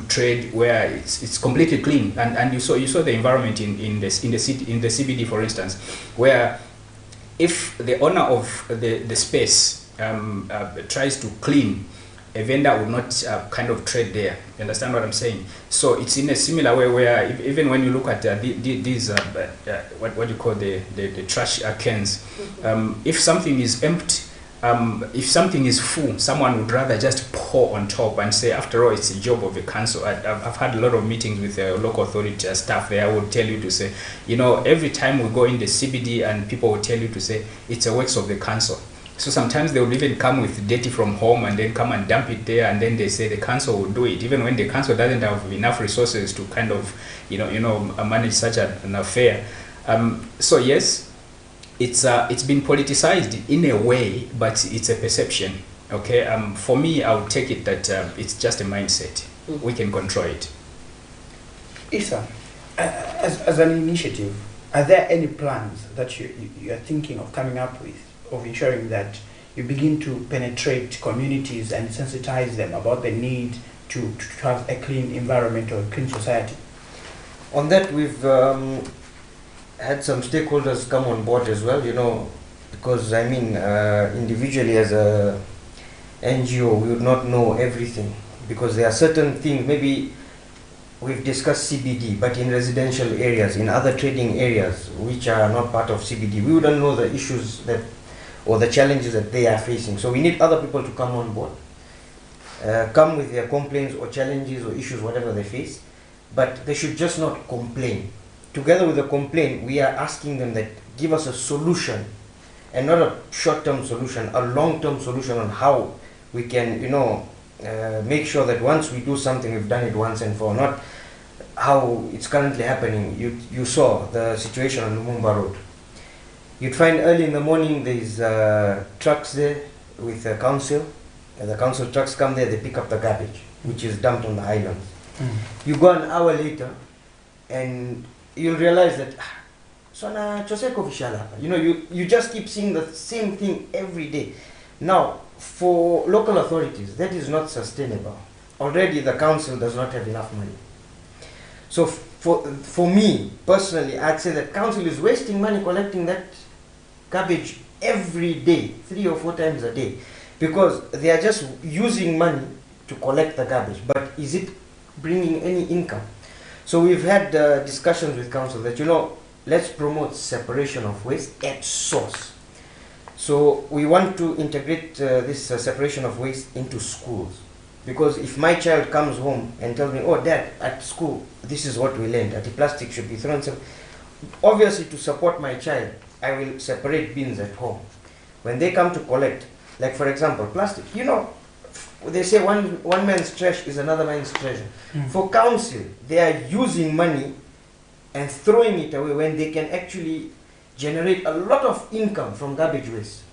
trade where it's completely clean. And you saw the environment in the CBD, for instance, where if the owner of the space tries to clean, a vendor would not kind of trade there. You understand what I'm saying? So it's in a similar way where even when you look at these what you call the trash cans, if something is empty, if something is full, someone would rather just pour on top and say, after all, it's a job of the council. I've had a lot of meetings with local authority staff there. I would tell you to say, every time we go in the CBD, and people will tell you to say, it's a works of the council. So sometimes they would even come with dirty from home and then come and dump it there, and then they say the council will do it, even when the council doesn't have enough resources to kind of, manage such an affair. So yes, it's been politicized in a way, but it's a perception. Okay, for me, I would take it that it's just a mindset. We can control it. Isa, as an initiative, are there any plans that you are thinking of coming up with, of ensuring that you begin to penetrate communities and sensitize them about the need to have a clean environment or a clean society? On that, we've had some stakeholders come on board as well, because individually as a NGO, we would not know everything, because there are certain things, maybe we've discussed CBD, but in residential areas, in other trading areas, which are not part of CBD, we wouldn't know the issues or the challenges that they are facing. So we need other people to come on board, come with their complaints or challenges or issues, whatever they face, but they should just not complain. Together with the complaint, we are asking them that give us a solution, and not a short-term solution, a long-term solution on how we can, make sure that once we do something, we've done it once and for all, not how it's currently happening. You saw the situation on Lumumba Road. You'd find early in the morning there's trucks there with the council, and the council trucks come there, they pick up the garbage, which is dumped on the islands. You go an hour later, and you'll realize that, you just keep seeing the same thing every day. Now, for local authorities, that is not sustainable. Already the council does not have enough money. So for me, personally, I'd say that council is wasting money collecting that garbage every day, 3 or 4 times a day, because they are just using money to collect the garbage. But is it bringing any income? So we've had discussions with council that, let's promote separation of waste at source. So we want to integrate this separation of waste into schools. Because if my child comes home and tells me, oh, Dad, at school, this is what we learned, that the plastic should be thrown. Obviously, to support my child, I will separate bins at home. When they come to collect, like for example, plastic, they say one man's trash is another man's treasure. For council, they are using money and throwing it away when they can actually generate a lot of income from garbage waste.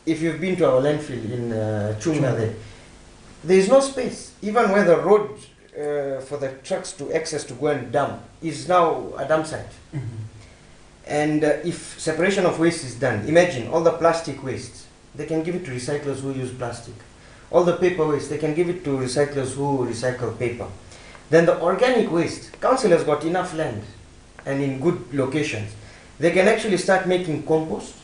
If you've been to our landfill in Chunga, there is no space. Even where the road for the trucks to access to go and dump is now a dump site. And if separation of waste is done, imagine all the plastic waste, they can give it to recyclers who use plastic. All the paper waste, they can give it to recyclers who recycle paper. Then the organic waste, council has got enough land and in good locations. They can actually start making compost,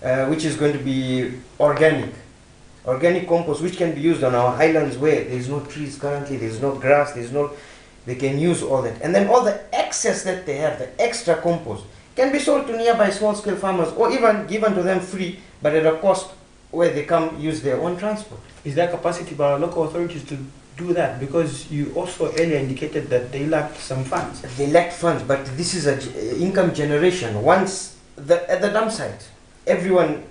which is going to be organic compost, which can be used on our islands where there's no trees currently, there's no grass, they can use all that. And then all the excess that they have, the extra compost, can be sold to nearby small-scale farmers or even given to them free, but at a cost where they come use their own transport. Is there capacity by our local authorities to do that? Because you also earlier indicated that they lacked some funds. They lacked funds, but this is an income generation. Once at the dump site, everyone,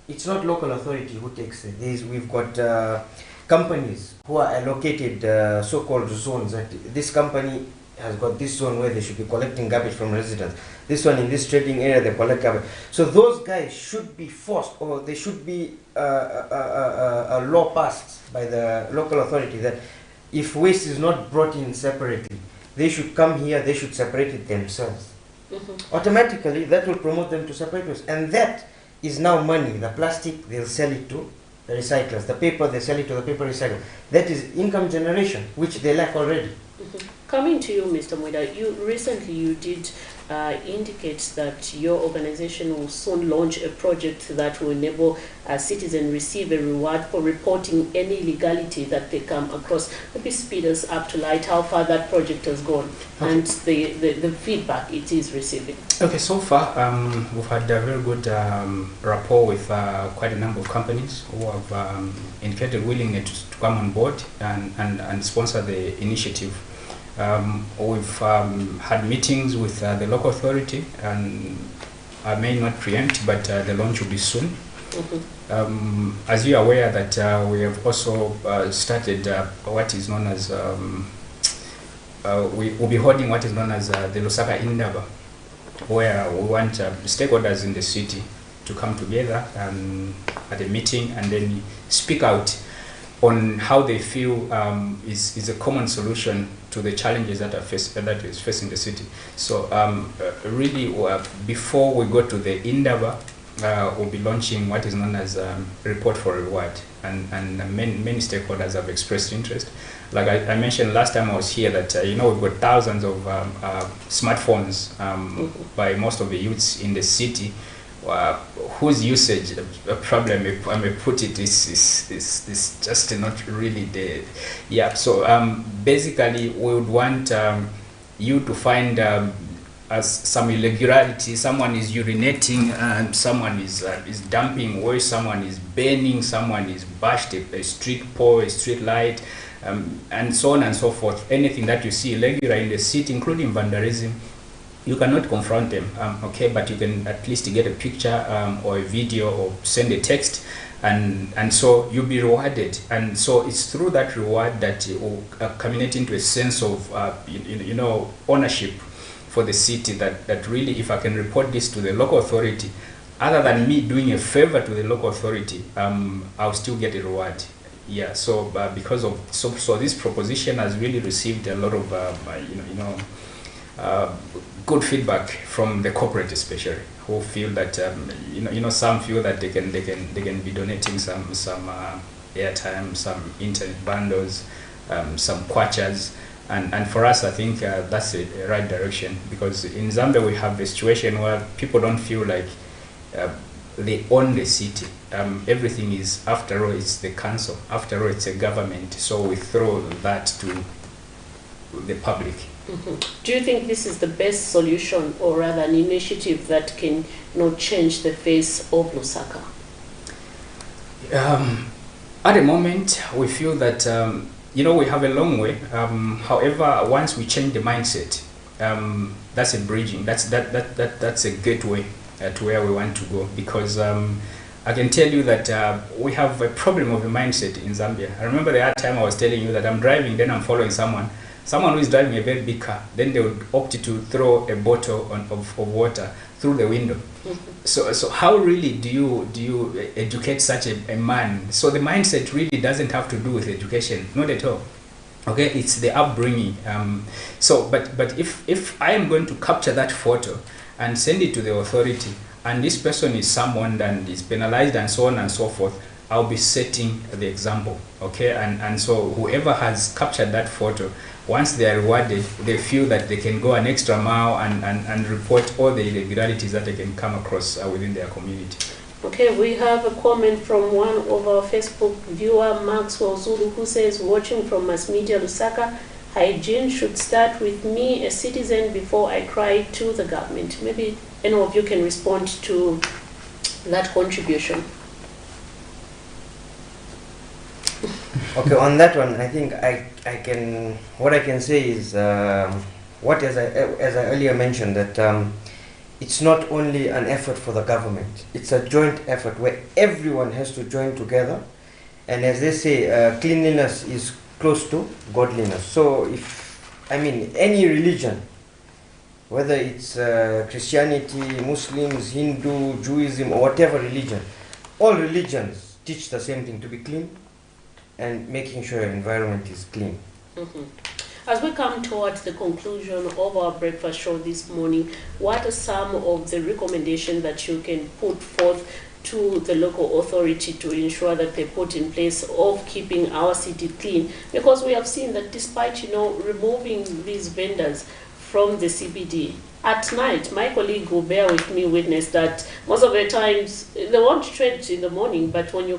it's not local authority who takes it. We've got companies who are allocated so-called zones. That this company has got this zone where they should be collecting garbage from residents. This one in this trading area, they collect garbage. So those guys should be forced, or there should be a law passed by the local authority that if waste is not brought in separately, they should come here, they should separate it themselves. Automatically, that will promote them to separate waste. And that is now money. The plastic, they'll sell it to the recyclers. The paper, they sell it to the paper recycler. That is income generation, which they lack already. Coming to you, Mr. Mwida, you did indicate that your organization will soon launch a project that will enable citizens receive a reward for reporting any illegality that they come across. Maybe speed us up to light how far that project has gone and the feedback it is receiving. Okay, so far we've had a very good rapport with quite a number of companies who have indicated willingness to come on board and sponsor the initiative. We've had meetings with the local authority, and I may not preempt, but the launch will be soon. As you are aware that we have also started what is known as, we will be holding what is known as the Lusaka Indaba, where we want stakeholders in the city to come together at a meeting and then speak out on how they feel is a common solution to the challenges that is facing the city. So really, before we go to the Indaba, we'll be launching what is known as report for reward, and many stakeholders have expressed interest. Like I mentioned last time I was here that we've got thousands of smartphones by most of the youths in the city, whose usage problem, if I may put it, is just not really there. Yeah, so basically we would want you to find as some irregularity. Someone is urinating, and someone is dumping waste, someone is burning, someone is bashed a street pole, a street light, and so on and so forth. Anything that you see irregular in the city, including vandalism, you cannot confront them, okay, but you can at least get a picture or a video or send a text, and so you'll be rewarded. And so it's through that reward that it will culminate into a sense of ownership for the city, that really, if I can report this to the local authority, other than me doing a favor to the local authority, I'll still get a reward. Yeah, so because of so this proposition has really received a lot of good feedback from the corporate, especially, who feel that some feel that they can be donating some airtime, some internet bundles, some kwachas, and for us I think that's the right direction, because in Zambia we have a situation where people don't feel like they own the city. Everything is, after all, it's the council, after all it's a government, so we throw that to the public. Do you think this is the best solution, or rather an initiative that can change the face of Lusaka? At the moment, we feel that we have a long way. However, once we change the mindset, that's a bridging. That's a gateway to where we want to go. Because I can tell you that we have a problem of a mindset in Zambia. I remember the other time I was telling you that I'm driving, then I'm following someone who is driving a very big car, then they would opt to throw a bottle of water through the window. So how really do you educate such a man? So the mindset really doesn't have to do with education, not at all. Okay, it's the upbringing. But if I am going to capture that photo and send it to the authority, and this person is someone that is penalized and so on and so forth, I'll be setting the example. Okay, and so whoever has captured that photo, once they are rewarded, they feel that they can go an extra mile and report all the irregularities that they can come across within their community. Okay, we have a comment from one of our Facebook viewer, Maxwell Zulu, who says, watching from Mass Media Lusaka, hygiene should start with me, a citizen, before I cry to the government. Maybe any of you can respond to that contribution. Okay, on that one, I think what I can say is as I earlier mentioned, that it's not only an effort for the government, it's a joint effort where everyone has to join together. And as they say, cleanliness is close to godliness. So if I mean, any religion, whether it's Christianity, Muslims, Hindu, Judaism, or whatever religion, all religions teach the same thing, to be clean and making sure your environment is clean. As we come towards the conclusion of our breakfast show this morning, what are some of the recommendations that you can put forth to the local authority to ensure that they put in place of keeping our city clean? Because we have seen that despite, removing these vendors from the CBD, at night, my colleague will bear with me witness that most of the times they won't trade in the morning, but when you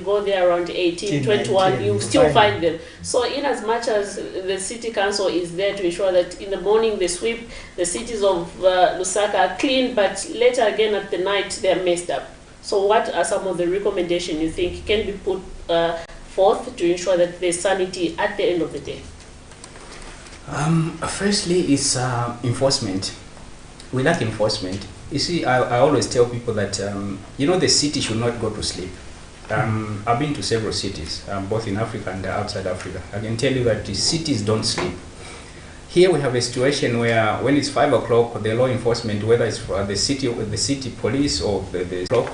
go there around 18, 21, you still find them. So in as much as the city council is there to ensure that in the morning they sweep the cities of Lusaka clean, but later again at the night they're messed up. So what are some of the recommendations you think can be put forth to ensure that there's sanity at the end of the day? Firstly, it's enforcement. We lack enforcement. You see, I always tell people that, the city should not go to sleep. I've been to several cities, both in Africa and outside Africa. I can tell you that the cities don't sleep. Here we have a situation where when it's 5 o'clock, the law enforcement, whether it's for the city police or the clock,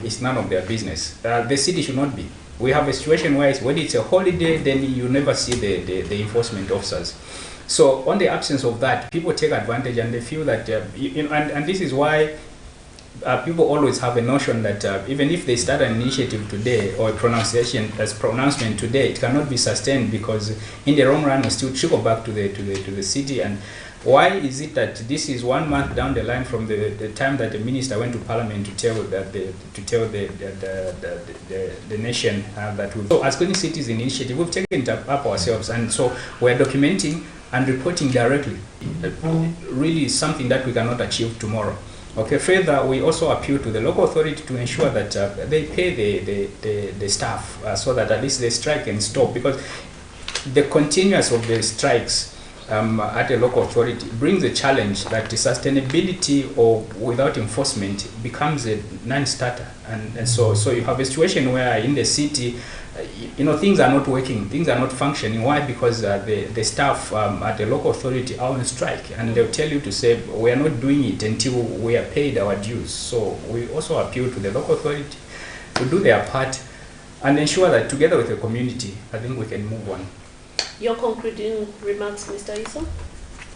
it's none of their business. The city should not be. We have a situation where when it's a holiday, then you never see the enforcement officers. So on the absence of that, people take advantage and they feel that, and this is why people always have a notion that even if they start an initiative today or a pronouncement today, it cannot be sustained because in the long run, we still trickle back to the city. And why is it that this is 1 month down the line from the time that the minister went to Parliament to tell the nation that we? So as Clean Cities Initiative, we've taken it up ourselves, and so we're documenting and reporting directly. Really something that we cannot achieve tomorrow. Okay. Further, we also appeal to the local authority to ensure that they pay the staff so that at least the strike can stop, because the continuance of the strikes at a local authority brings a challenge that the sustainability or without enforcement becomes a non-starter, and so you have a situation where in the city, things are not working, things are not functioning. Why? Because the staff at the local authority are on strike, and they'll tell you to say, we are not doing it until we are paid our dues. So we also appeal to the local authority to do their part and ensure that together with the community, I think we can move on. Your concluding remarks, Mr. Issa?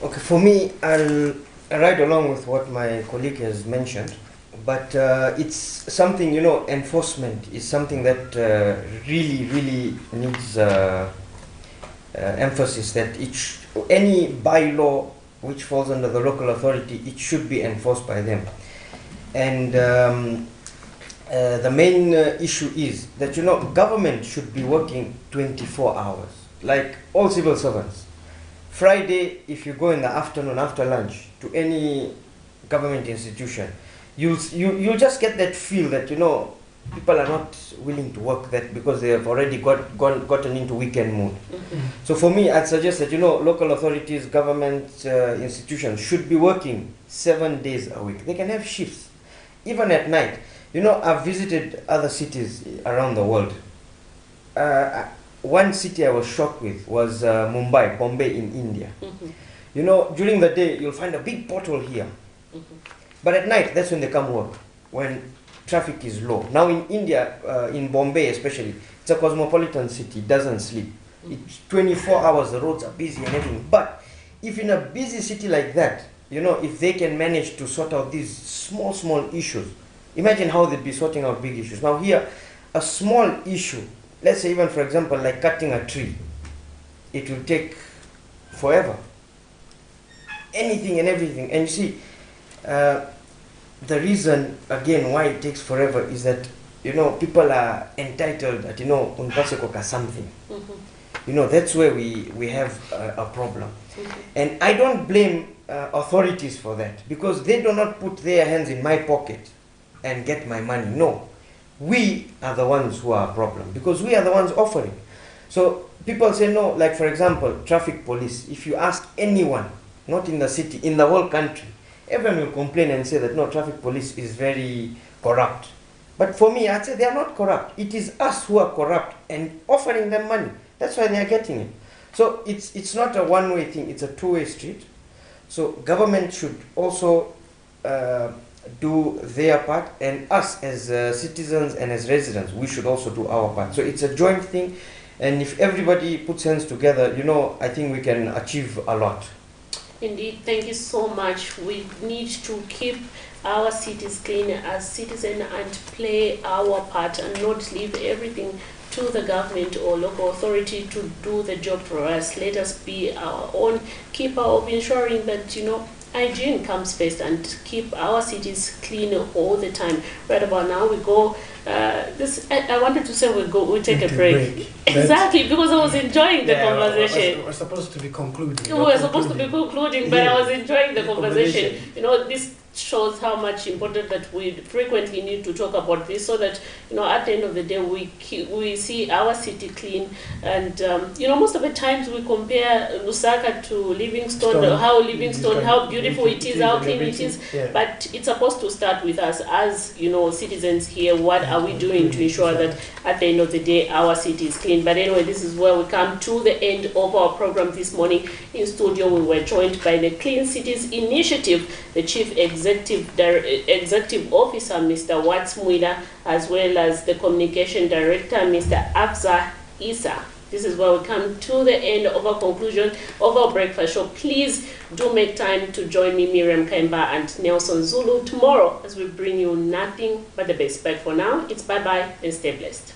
Okay, for me, I'll ride along with what my colleague has mentioned. But it's something, enforcement is something that really needs emphasis, that any bylaw which falls under the local authority, it should be enforced by them. And the main issue is that, government should be working 24 hours, like all civil servants. Friday, if you go in the afternoon after lunch to any government institution, you'll just get that feel that people are not willing to work that because they have already gotten into weekend mood. So for me, I'd suggest that local authorities, government institutions should be working 7 days a week. They can have shifts, even at night. I've visited other cities around the world. One city I was shocked with was Mumbai, Bombay in India. During the day you'll find a big pothole here. But at night, that's when they come work, when traffic is low. Now in India, in Bombay especially, it's a cosmopolitan city, it doesn't sleep. It's 24 hours, the roads are busy and everything. But if in a busy city like that, if they can manage to sort out these small issues, imagine how they'd be sorting out big issues. Now here, a small issue, let's say even for example, like cutting a tree, it will take forever. Anything and everything. And you see, the reason again why it takes forever is that people are entitled that unpaseko something. That's where we have a problem. And I don't blame authorities for that, because they do not put their hands in my pocket and get my money. No, we are the ones who are a problem, because we are the ones offering. So people say no, like for example, traffic police. If you ask anyone, not in the city, in the whole country, everyone will complain and say that no, traffic police is very corrupt. But for me, I'd say they are not corrupt. It is us who are corrupt and offering them money. That's why they are getting it. So it's not a one-way thing, it's a two-way street. So government should also do their part, and us as citizens and as residents, we should also do our part. So it's a joint thing, and if everybody puts hands together, you know, I think we can achieve a lot. Indeed, thank you so much. We need to keep our cities clean as citizens and play our part and not leave everything to the government or local authority to do the job for us. Let us be our own keeper of ensuring that, you know, hygiene comes first and keep our cities clean all the time. Right about now we go, I wanted to say we take a break. Exactly, because I was enjoying the conversation. We're supposed to be concluding. We were supposed to be concluding, but I was enjoying the conversation. You know, this shows how much important that we frequently need to talk about this, so that, you know, at the end of the day we see our city clean. And you know, most of the times we compare Lusaka to Livingstone, how beautiful it is, how clean it is. Yeah. But it's supposed to start with us as, you know, citizens here. What are we doing to ensure that at the end of the day our city is clean? But anyway, this is where we come to the end of our program this morning. In studio we were joined by the Clean Cities Initiative, the Chief Executive Officer, Mr. Watts Mwida, as well as the Communication Director, Mr. Afza Isa. This is where we come to the end of our conclusion of our breakfast show. Please do make time to join me, Miriam Kaimba and Nelson Zulu, tomorrow as we bring you nothing but the best. But for now, it's bye-bye and stay blessed.